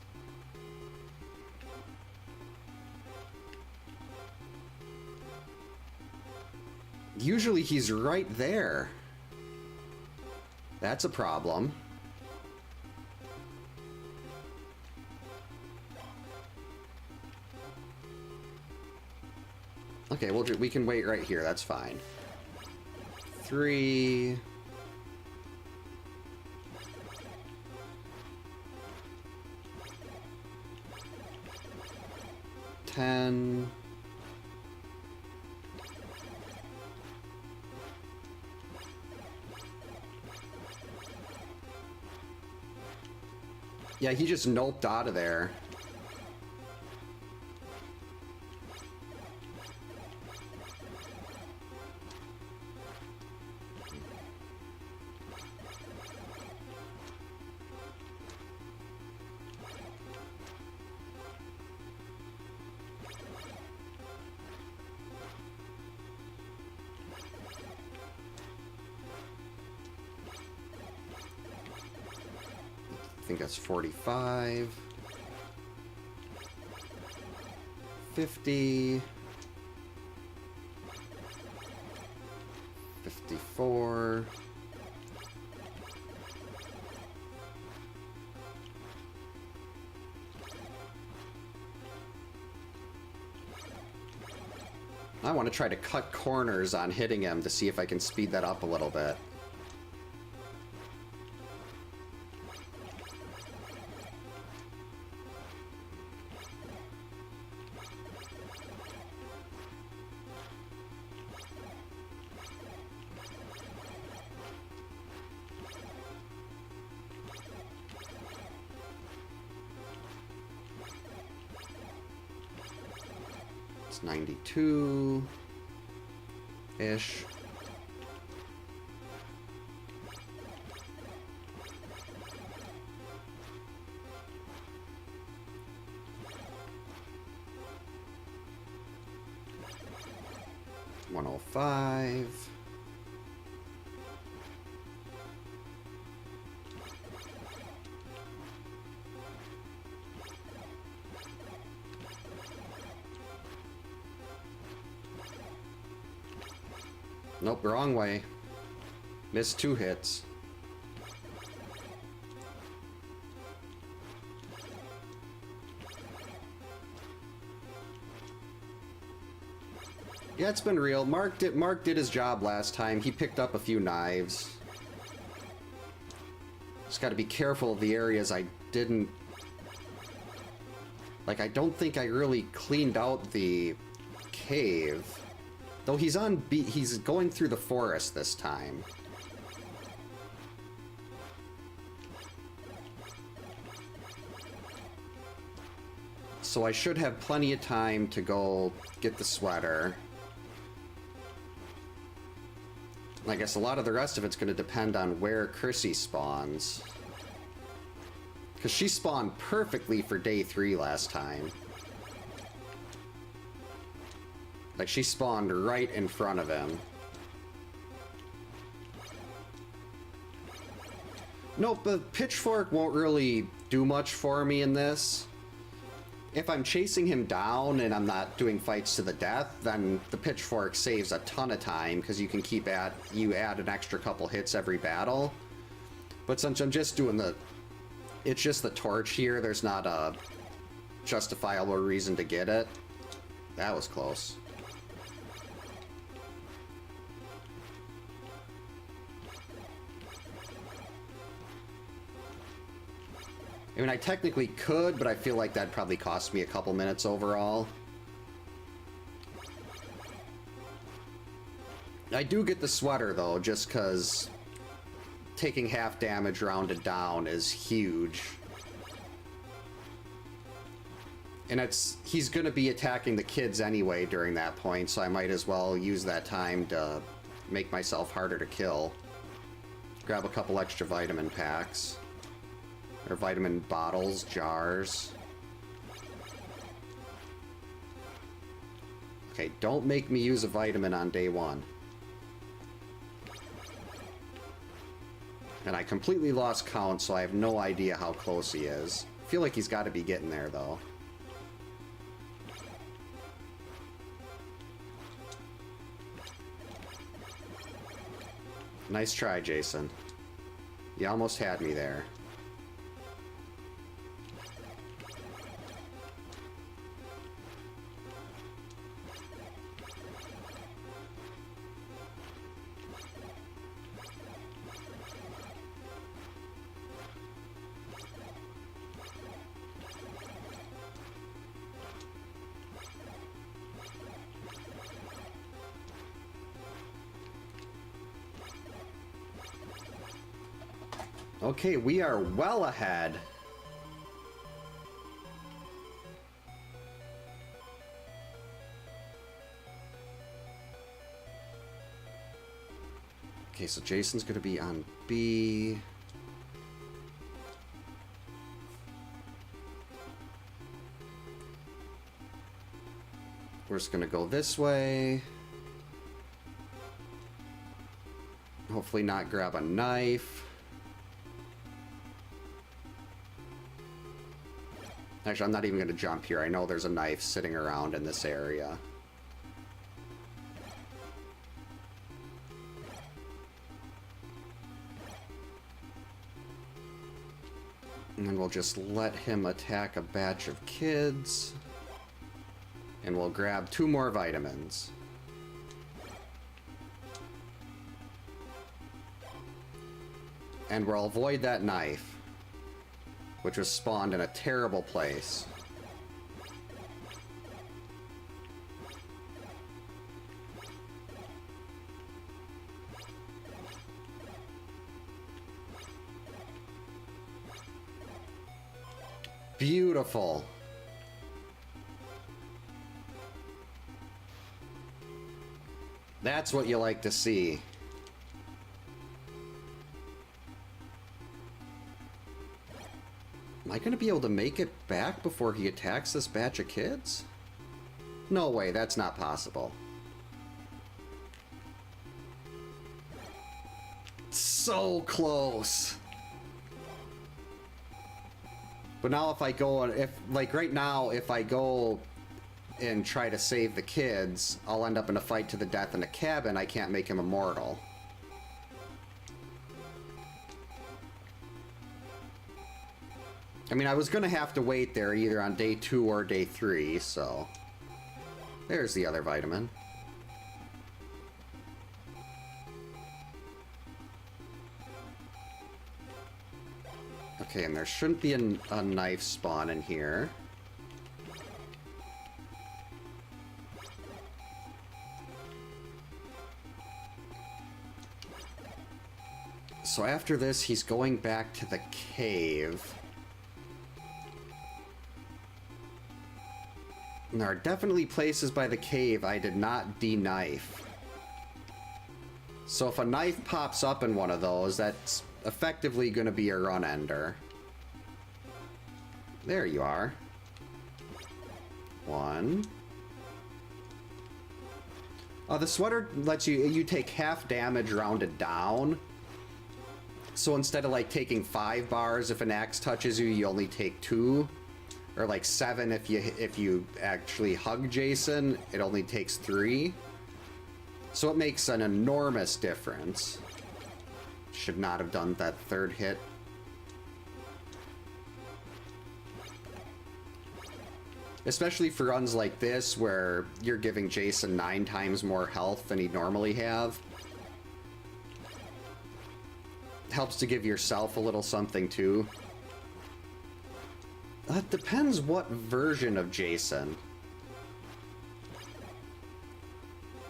Usually he's right there. That's a problem. Okay, we can wait right here. That's fine. 3. Ten. Yeah, he just noped out of there. think that's 45. 50. 54. I want to try to cut corners on hitting him to see if I can speed that up a little bit. It's 92-ish. $105. Nope, wrong way. Missed 2 hits. Yeah, it's been real. Mark did his job last time. He picked up a few knives. Just got to be careful of the areas I didn't... Like, I don't think I really cleaned out the cave. Though he's going through the forest this time. So I should have plenty of time to go get the sweater. And I guess a lot of the rest of it's going to depend on where Chrissy spawns. Because she spawned perfectly for day 3 last time. Like, she spawned right in front of him. Nope, the pitchfork won't really do much for me in this. If I'm chasing him down and I'm not doing fights to the death, then the pitchfork saves a ton of time, because you can you add an extra couple hits every battle. But since I'm just doing it's just the torch here, there's not a justifiable reason to get it. That was close. I mean, I technically could, but I feel like that'd probably cost me a couple minutes overall. I do get the sweater, though, just because taking half damage rounded down is huge. And he's going to be attacking the kids anyway during that point, so I might as well use that time to make myself harder to kill. Grab a couple extra vitamin packs. Or vitamin bottles, jars. Okay, don't make me use a vitamin on day 1. And I completely lost count, so I have no idea how close he is. I feel like he's got to be getting there, though. Nice try, Jason. You almost had me there. Okay, we are well ahead. Okay, so Jason's gonna be on B. We're just gonna go this way. Hopefully not grab a knife. Actually, I'm not even going to jump here. I know there's a knife sitting around in this area. And then we'll just let him attack a batch of kids. And we'll grab 2 more vitamins. And we'll avoid that knife, which was spawned in a terrible place. Beautiful. That's what you like to see. Am I going to be able to make it back before he attacks this batch of kids? No way, that's not possible. So close. But now if I go, like right now, if I go and try to save the kids, I'll end up in a fight to the death in a cabin. I can't make him immortal. I mean, I was gonna have to wait there either on day 2 or day 3, so... There's the other vitamin. Okay, and there shouldn't be a knife spawn in here. So after this, he's going back to the cave. And there are definitely places by the cave I did not de-knife. So if a knife pops up in one of those, that's effectively going to be a run ender. There you are. 1. The sweater lets you take half damage rounded down. So instead of like taking 5 bars if an axe touches you, you only take 2. Or like 7 if you actually hug Jason, it only takes 3. So it makes an enormous difference. Should not have done that 3rd hit. Especially for runs like this where you're giving Jason 9 times more health than he'd normally have. Helps to give yourself a little something too. It depends what version of Jason.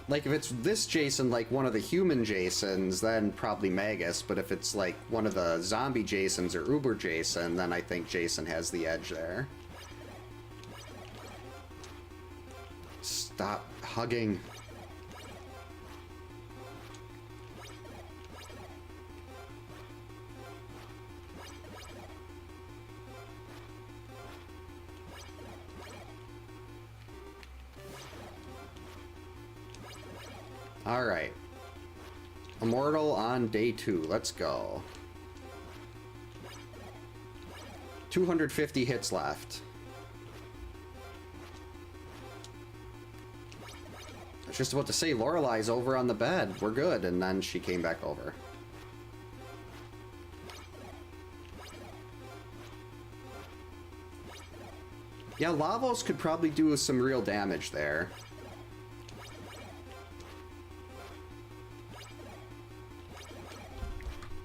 Like, if it's this Jason, like one of the human Jasons, then probably Magus. But if it's like one of the zombie Jasons or Uber Jason, then I think Jason has the edge there. Stop hugging. Alright. Immortal on day 2. Let's go. 250 hits left. I was just about to say, Lorelai's over on the bed. We're good. And then she came back over. Yeah, Lavos could probably do some real damage there.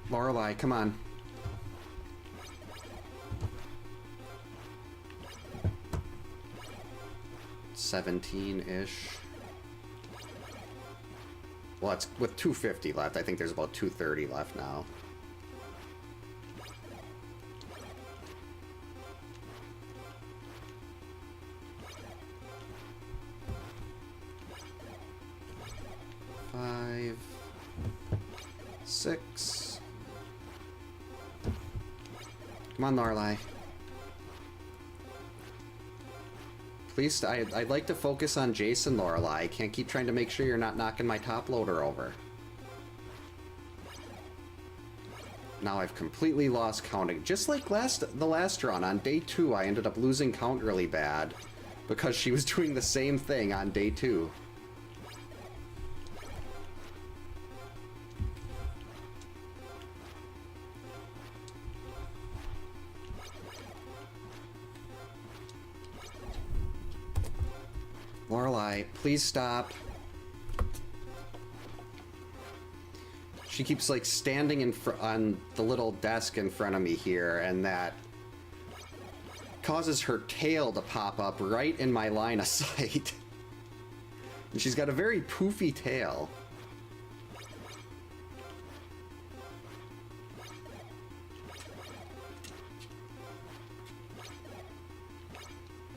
Lorelai, come on. 17-ish. Well, it's with 250 left. I think there's about 230 left now. Five, 6. Come on, Lorelai. Please, I'd like to focus on Jason, Lorelai. I can't keep trying to make sure you're not knocking my top loader over. Now I've completely lost counting. Just like the last run, on day 2, I ended up losing count really bad because she was doing the same thing on day 2. Lorelei, please stop. She keeps like standing on the little desk in front of me here, and that causes her tail to pop up right in my line of sight. And she's got a very poofy tail.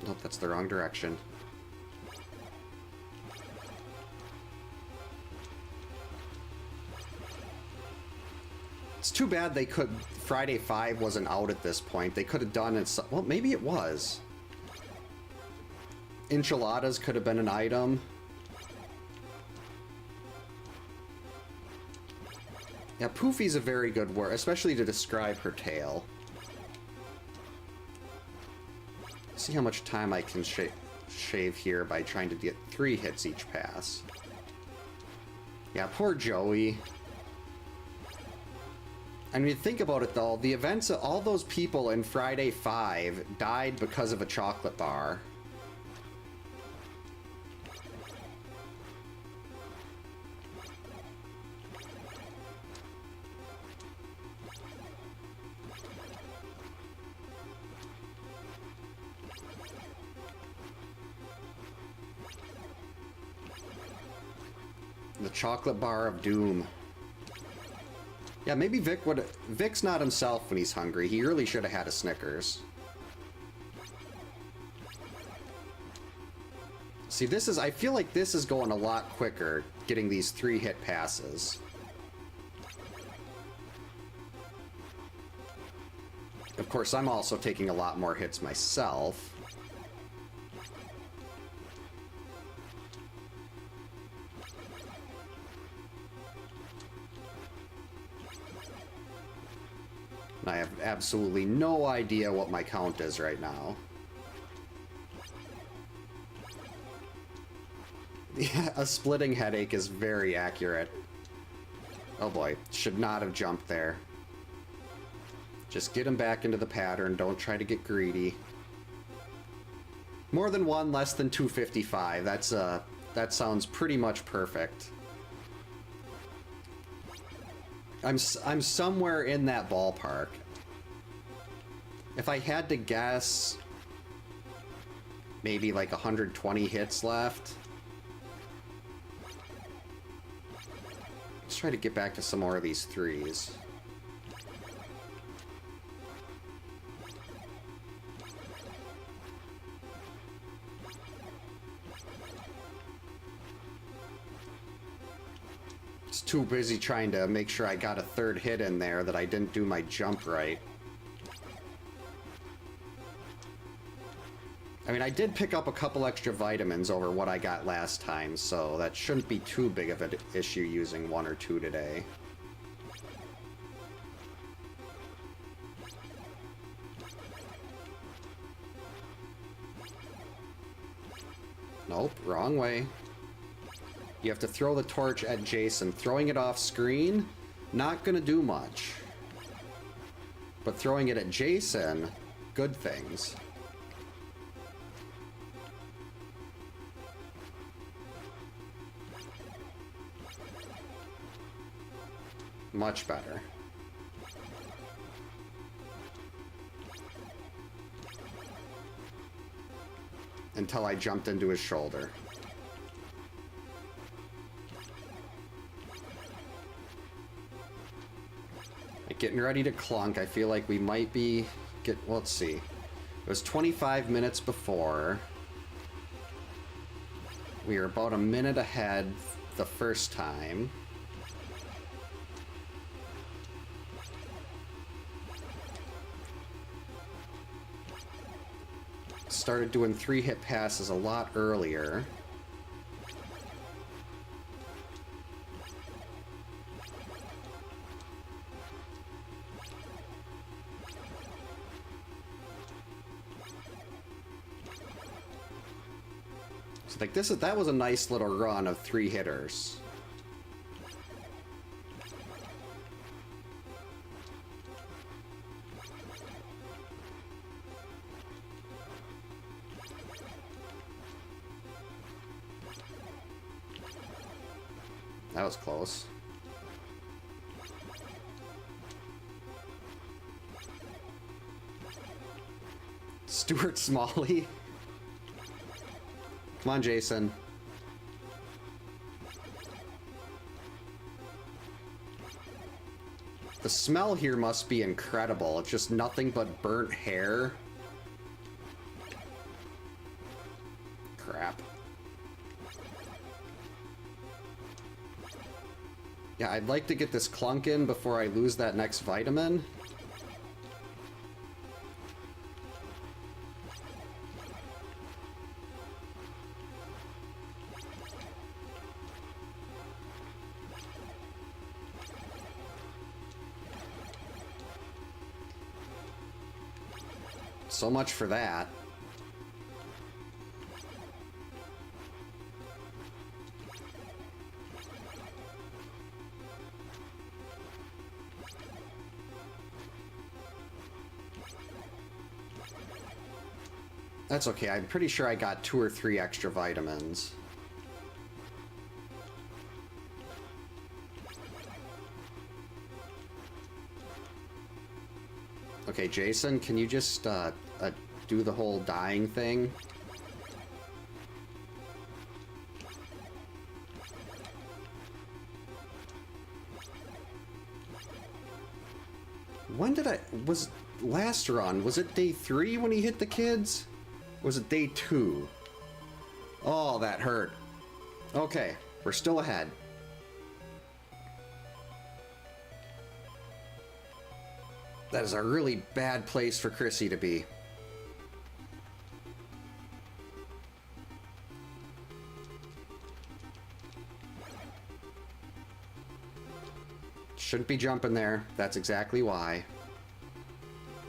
Nope, that's the wrong direction. It's too bad they could... Friday 5 wasn't out at this point. They could have done it... Well, maybe it was. Enchiladas could have been an item. Yeah, poofy's a very good word, especially to describe her tail. See how much time I can shave here by trying to get 3 hits each pass. Yeah, poor Joey. I mean, think about it though, the events of all those people in Friday 5 died because of a chocolate bar. The chocolate bar of doom. Yeah, maybe Vic would... Vic's not himself when he's hungry. He really should have had a Snickers. See, this is... I feel like this is going a lot quicker, getting these 3-hit passes. Of course, I'm also taking a lot more hits myself. I have absolutely no idea what my count is right now. Yeah, a splitting headache is very accurate. Oh boy, should not have jumped there. Just get him back into the pattern, don't try to get greedy. More than 1, less than 255, that sounds pretty much perfect. I'm somewhere in that ballpark. If I had to guess, maybe like 120 hits left. Let's try to get back to some more of these 3s. Too busy trying to make sure I got a 3rd hit in there that I didn't do my jump right. I mean, I did pick up a couple extra vitamins over what I got last time, so that shouldn't be too big of an issue using 1 or 2 today. Nope, wrong way. You have to throw the torch at Jason. Throwing it off screen, not gonna do much. But throwing it at Jason, good things. Much better. Until I jumped into his shoulder. Getting ready to clunk. I feel like we might be... well, let's see. It was 25 minutes before. We were about a minute ahead the first time. Started doing 3-hit passes a lot earlier. So like that was a nice little run of 3 hitters. That was close. Stuart Smalley. Come on, Jason. The smell here must be incredible. It's just nothing but burnt hair. Crap. Yeah, I'd like to get this clunk in before I lose that next vitamin. So much for that. That's okay. I'm pretty sure I got 2 or 3 extra vitamins. Okay, Jason, can you just do the whole dying thing? When did was last run? Was it day 3 when he hit the kids? Or was it day 2? Oh, that hurt. Okay, we're still ahead. That is a really bad place for Chrissy to be. Shouldn't be jumping there. That's exactly why.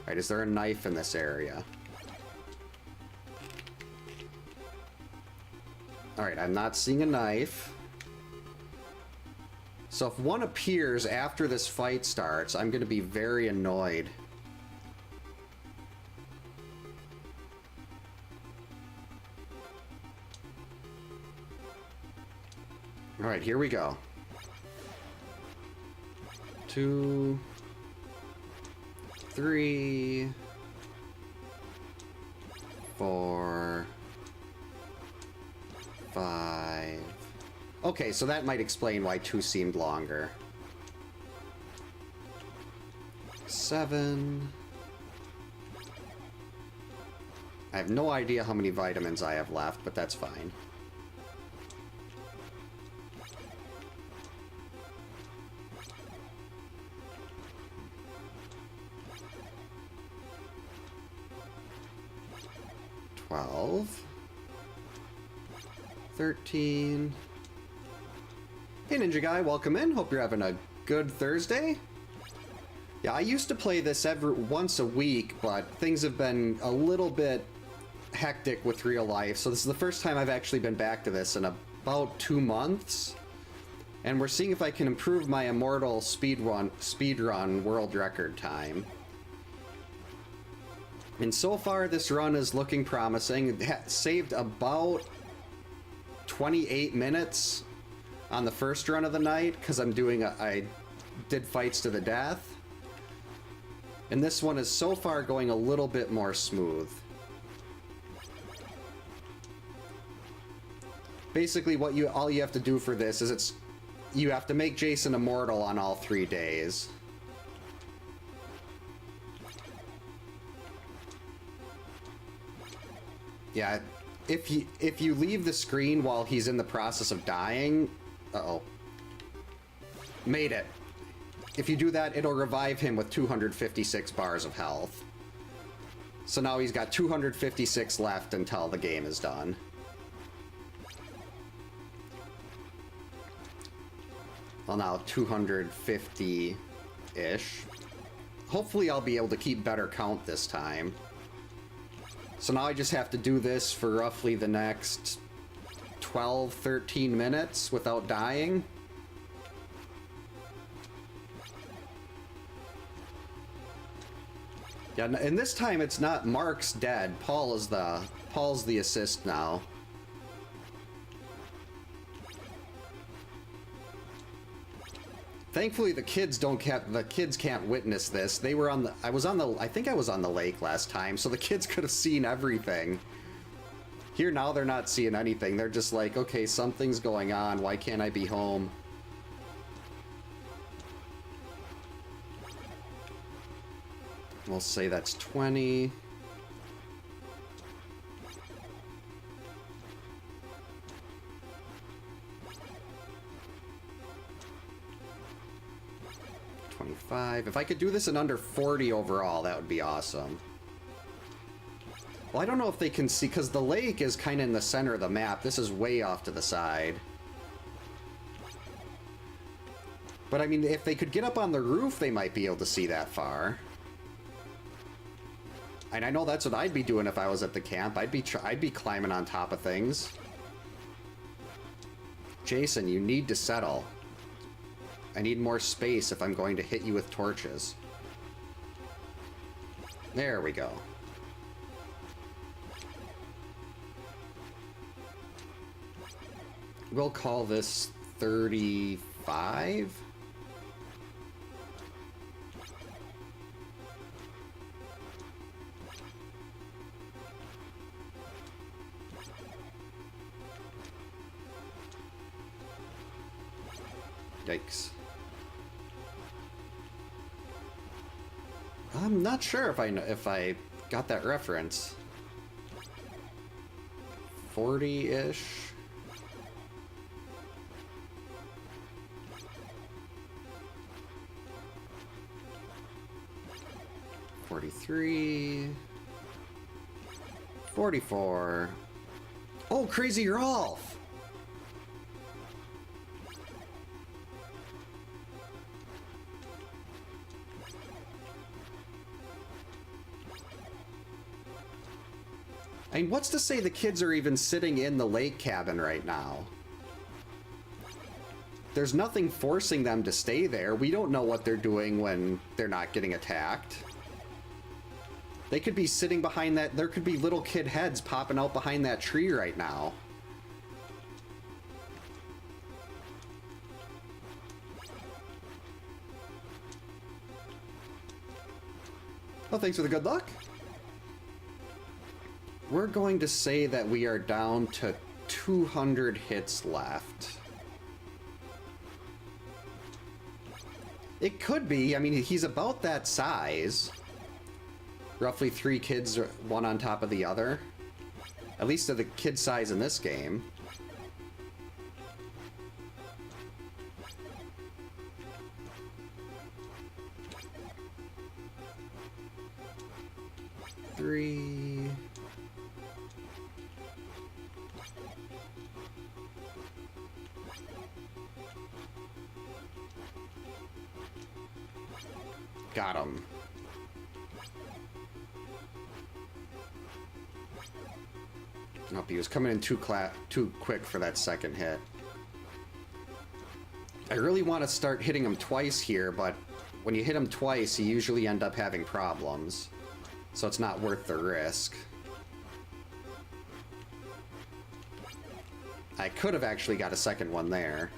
Alright, is there a knife in this area? Alright, I'm not seeing a knife. So if one appears after this fight starts, I'm going to be very annoyed. Alright, here we go. 2, 3, 4, 5. Okay, so that might explain why 2 seemed longer. 7. I have no idea how many vitamins I have left, but that's fine. $12. 13. Hey Ninja Guy, welcome in. Hope you're having a good Thursday. Yeah, I used to play this once a week, but things have been a little bit hectic with real life, so this is the first time I've actually been back to this in about 2 months. And we're seeing if I can improve my Immortal speedrun world record time. And so far this run is looking promising. It saved about 28 minutes on the first run of the night because I did fights to the death. And this one is so far going a little bit more smooth. Basically all you have to do for this is you have to make Jason immortal on all 3 days. Yeah, if you leave the screen while he's in the process of dying, uh-oh. Made it. If you do that, it'll revive him with 256 bars of health. So now he's got 256 left until the game is done. Well, now 250-ish. Hopefully I'll be able to keep better count this time. So now I just have to do this for roughly the next 12, 13 minutes without dying. Yeah, and this time it's not Mark's dead. Paul's the assist now. Thankfully the kids can't witness this. They were on the I think I was on the lake last time, so the kids could have seen everything. Here now they're not seeing anything. They're just like, okay, something's going on. Why can't I be home? We'll say that's 20. If I could do this in under 40 overall, that would be awesome. Well, I don't know if they can see, because the lake is kind of in the center of the map. This is way off to the side. But I mean, if they could get up on the roof, they might be able to see that far. And I know that's what I'd be doing if I was at the camp. I'd be climbing on top of things. Jason, you need to settle. I need more space if I'm going to hit you with torches. There we go. We'll call this 35. Yikes. I'm not sure if I got that reference. 40-ish. $43. $44. Oh, Crazy Rolf! I mean, what's to say the kids are even sitting in the lake cabin right now? There's nothing forcing them to stay there. We don't know what they're doing when they're not getting attacked. They could be sitting behind that. There could be little kid heads popping out behind that tree right now. Oh, thanks for the good luck. We're going to say that we are down to 200 hits left. It could be. I mean, he's about that size. Roughly 3 kids, one on top of the other. At least of the kid size in this game. Three. Got him. Nope, he was coming in too quick for that second hit. I really want to start hitting him twice here, but when you hit him twice, you usually end up having problems. So it's not worth the risk. I could have actually got a second one there.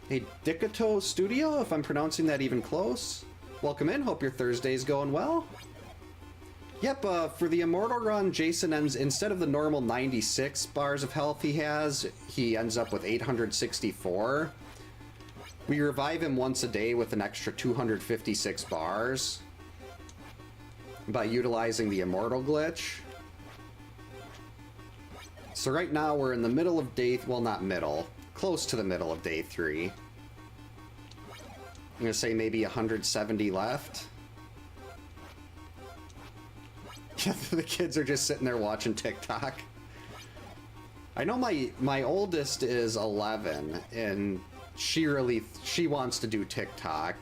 Hey, Dikato Studio, if I'm pronouncing that even close. Welcome in, hope your Thursday's going well. Yep, for the Immortal run, Jason ends, instead of the normal 96 bars of health he has, he ends up with 864. We revive him once a day with an extra 256 bars by utilizing the Immortal glitch. So right now we're in the middle of day, well, not middle, close to the middle of day 3. I'm gonna say maybe 170 left. The kids are just sitting there watching TikTok. I know my oldest is 11, and she wants to do TikTok,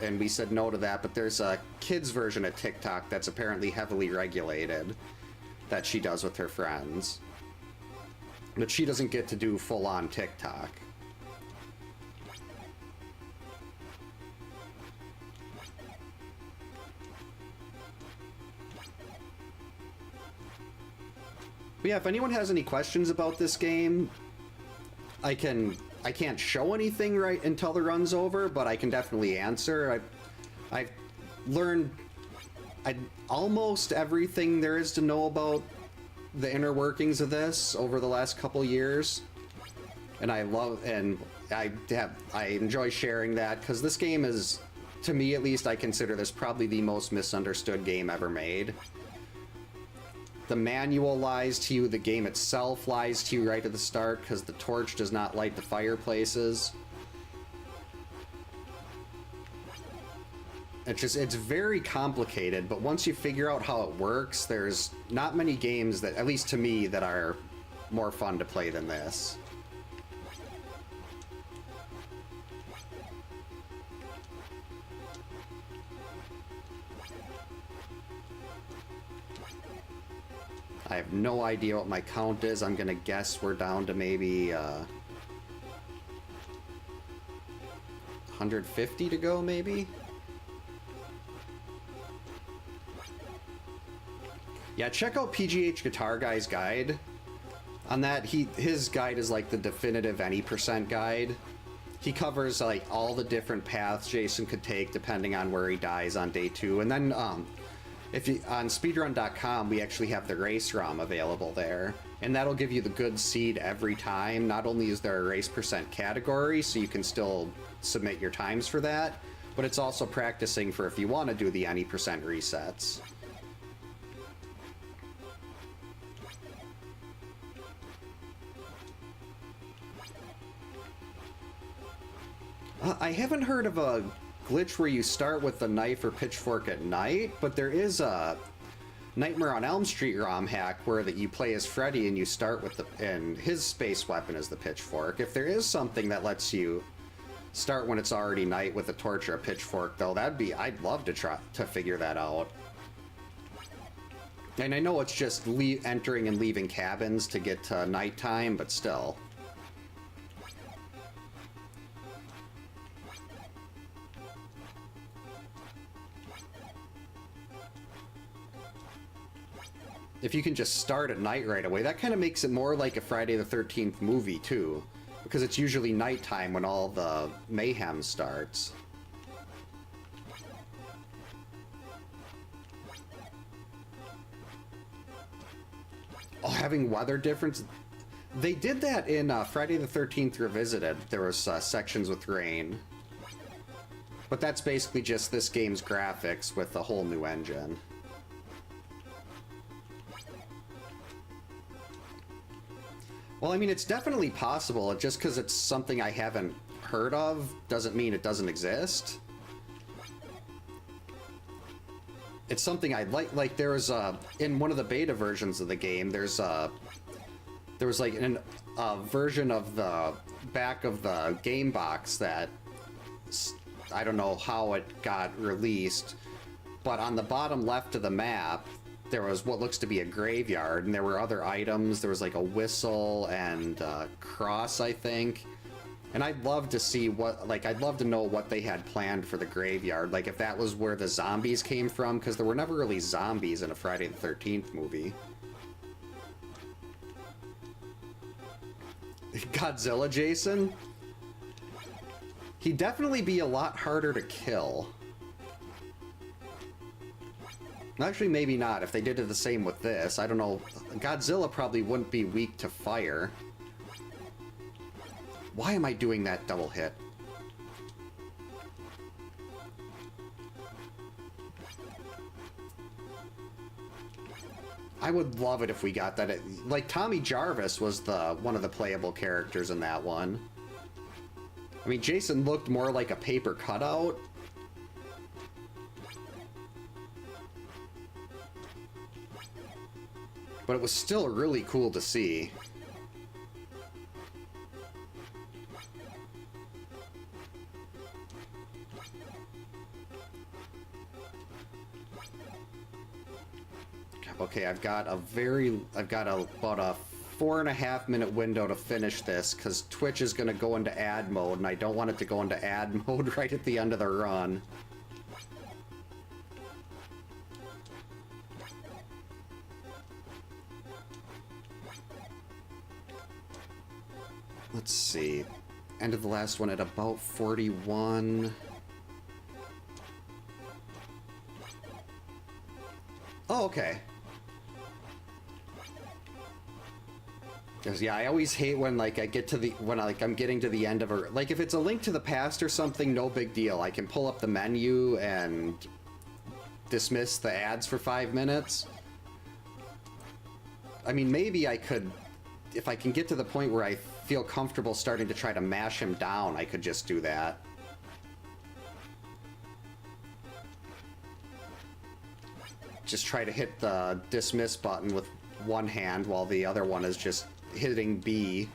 and we said no to that, but there's a kids version of TikTok that's apparently heavily regulated. that she does with her friends. But she doesn't get to do full-on TikTok. But yeah, if anyone has any questions about this game, I can't show anything right until the run's over, but I can definitely answer. I've learned almost everything there is to know about the inner workings of this over the last couple years, and I enjoy sharing that, because this game is, to me at least, I consider this probably the most misunderstood game ever made. The manual lies to you, the game itself lies to you right at the start, because the torch does not light the fireplaces. It's very complicated, but once you figure out how it works, there's not many games that, at least to me, that are more fun to play than this. I have no idea what my count is. I'm gonna guess we're down to maybe 150 to go, maybe? Yeah, check out PGH Guitar Guy's guide. On that, his guide is like the definitive any percent guide. He covers like all the different paths Jason could take depending on where he dies on day 2. And then if you on speedrun.com, we actually have the race ROM available there, and that'll give you the good seed every time. Not only is there a race percent category, so you can still submit your times for that, but it's also practicing for if you want to do the any percent resets. I haven't heard of a glitch where you start with the knife or pitchfork at night, but there is a Nightmare on Elm Street ROM hack where that you play as Freddy and you start with and his space weapon is the pitchfork. If there is something that lets you start when it's already night with a torch or a pitchfork, though, I'd love to try to figure that out. And I know it's just entering and leaving cabins to get to nighttime, but still. If you can just start at night right away, that kind of makes it more like a Friday the 13th movie, too. Because it's usually nighttime when all the mayhem starts. Oh, having weather difference? They did that in Friday the 13th Revisited. There was sections with rain. But that's basically just this game's graphics with a whole new engine. Well, I mean, it's definitely possible. Just because it's something I haven't heard of doesn't mean it doesn't exist. It's something I'd like. Like, there was in one of the beta versions of the game, there was like a version of the back of the game box that I don't know how it got released, but on the bottom left of the map, there was what looks to be a graveyard, and there were other items. There was like a whistle and a cross, I think. And I'd love to see I'd love to know what they had planned for the graveyard. Like, if that was where the zombies came from, because there were never really zombies in a Friday the 13th movie. Godzilla Jason? He'd definitely be a lot harder to kill. Actually, maybe not. If they did it the same with this, I don't know. Godzilla probably wouldn't be weak to fire. Why am I doing that double hit? I would love it if we got that. Like, Tommy Jarvis was one of the playable characters in that one. I mean, Jason looked more like a paper cutout. But it was still really cool to see. God, Okay, I've got about a 4.5-minute window to finish this, because Twitch is going to go into ad mode, and I don't want it to go into ad mode right at the end of the run. Let's see. End of the last one at about 41. Oh, okay. Because, yeah, I always hate when, like, I get to the... when, like, I'm getting to the end of a... Like, if it's a Link to the Past or something, no big deal. I can pull up the menu and dismiss the ads for 5 minutes. I mean, maybe I could... If I can get to the point where I feel comfortable starting to try to mash him down, I could just do that. Just try to hit the dismiss button with one hand while the other one is just hitting B.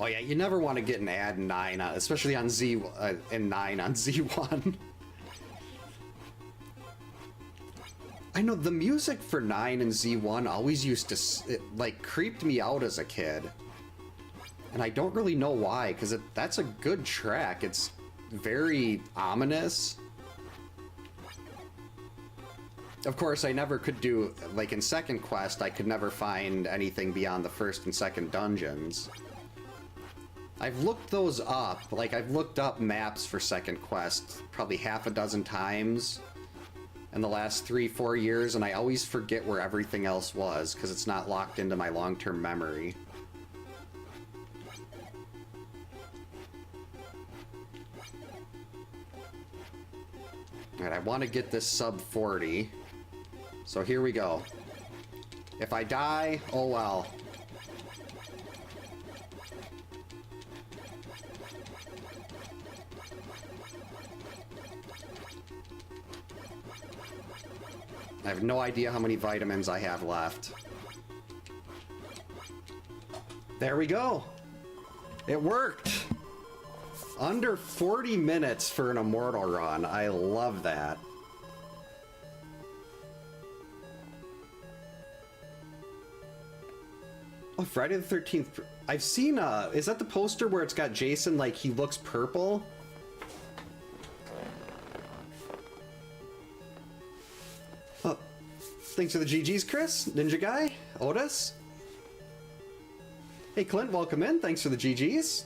Oh yeah, you never want to get an ad 9, especially on in 9 on Z1. I know the music for 9 and Z1 always used to, it, like, creeped me out as a kid. And I don't really know why, because that's a good track. It's very ominous. Of course, I never could do, like in Second Quest, I could never find anything beyond the first and second dungeons. I've looked those up, like I've looked up maps for Second Quest probably half a dozen times in the last 3-4 years, and I always forget where everything else was, because it's not locked into my long-term memory. Alright, I want to get this sub 40. So here we go. If I die, oh well. I have no idea how many vitamins I have left. There we go. It worked. Under 40 minutes for an Immortal run. I love that. Oh, Friday the 13th. I've seen, is that the poster where it's got Jason, like, he looks purple? Oh, thanks for the GGs, Chris, Ninja Guy, Otis. Hey, Clint, welcome in. Thanks for the GGs.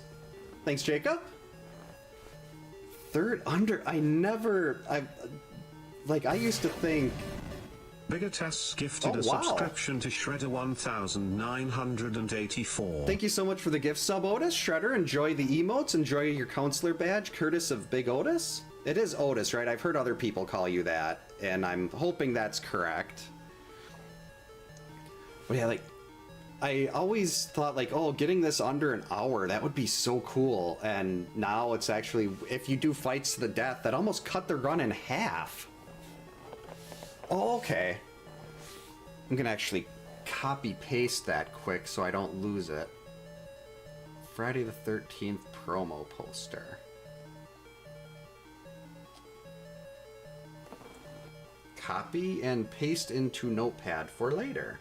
Thanks, Jacob. I used to think... Bigotas gifted a subscription to Shredder 1984. Thank you so much for the gift sub, Otis. Shredder, enjoy the emotes, enjoy your counselor badge, courtesy of Big Otis. It is Otis, right? I've heard other people call you that, and I'm hoping that's correct. But yeah, like, I always thought, like, oh, getting this under an hour, that would be so cool. And now it's actually, if you do fights to the death, that almost cut the run in half. Oh, okay. I'm gonna actually copy-paste that quick so I don't lose it. Friday the 13th promo poster. Copy and paste into Notepad for later.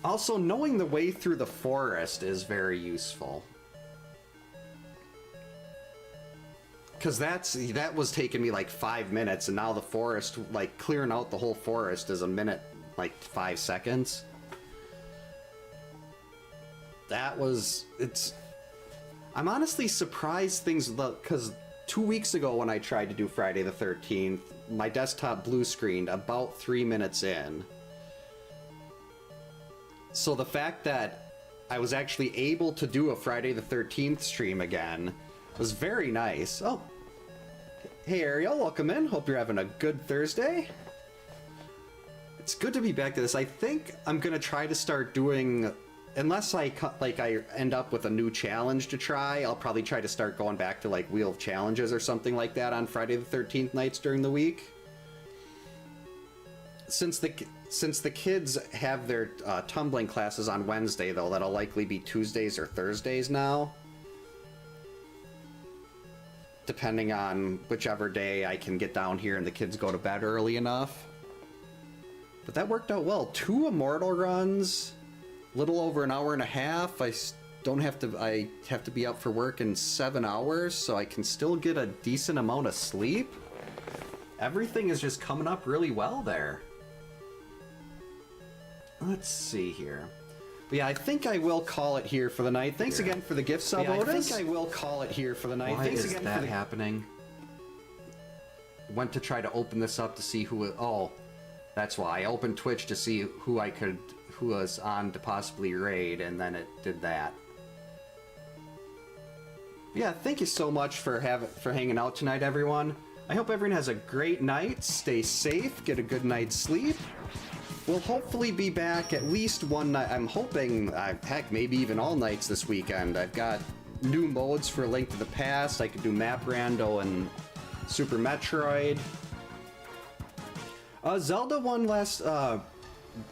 Also, knowing the way through the forest is very useful. Because that was taking me like 5 minutes, and now the forest, like, clearing out the whole forest is a minute, like 5 seconds. I'm honestly surprised things look, because 2 weeks ago when I tried to do Friday the 13th, my desktop blue screened about 3 minutes in. So the fact that I was actually able to do a Friday the 13th stream again was very nice. Oh, hey Ariel, welcome in. Hope you're having a good Thursday. It's good to be back to this. I think I'm gonna try to start doing, unless I end up with a new challenge to try, I'll probably try to start going back to like Wheel of Challenges or something like that on Friday the 13th nights during the week. Since the kids have their tumbling classes on Wednesday, though, that'll likely be Tuesdays or Thursdays now. depending on whichever day I can get down here and the kids go to bed early enough. But that worked out well. 2 Immortal runs, little over an hour and a half. I have to be up for work in 7 hours, so I can still get a decent amount of sleep. Everything is just coming up really well there. Let's see here. But yeah, I think I will call it here for the night. Thanks again for the gift sub, Otis. I think I will call it here for the night. Thanks again for happening. Went to try to open this up to see who. Oh, that's why I opened Twitch to see who was on to possibly raid, and then it did that. Yeah, thank you so much for hanging out tonight, everyone. I hope everyone has a great night. Stay safe. Get a good night's sleep. We'll hopefully be back at least one night. I'm hoping, heck, maybe even all nights this weekend. I've got new modes for Link to the Past. I could do Map Rando and Super Metroid. Zelda won last.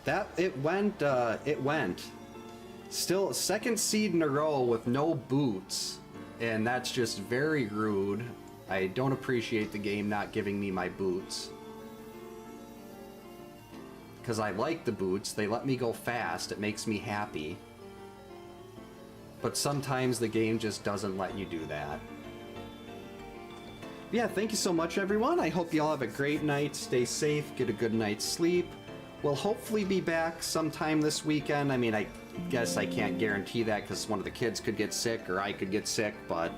It went. Still, second seed in a row with no boots, and that's just very rude. I don't appreciate the game not giving me my boots. Because I like the boots, they let me go fast, it makes me happy. But sometimes the game just doesn't let you do that. Yeah, thank you so much, everyone. I hope you all have a great night, stay safe, get a good night's sleep. We'll hopefully be back sometime this weekend. I mean, I guess I can't guarantee that because one of the kids could get sick or I could get sick, but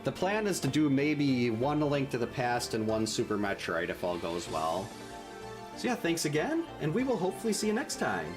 the plan is to do maybe one A Link to the Past and one Super Metroid if all goes well. So yeah, thanks again, and we will hopefully see you next time.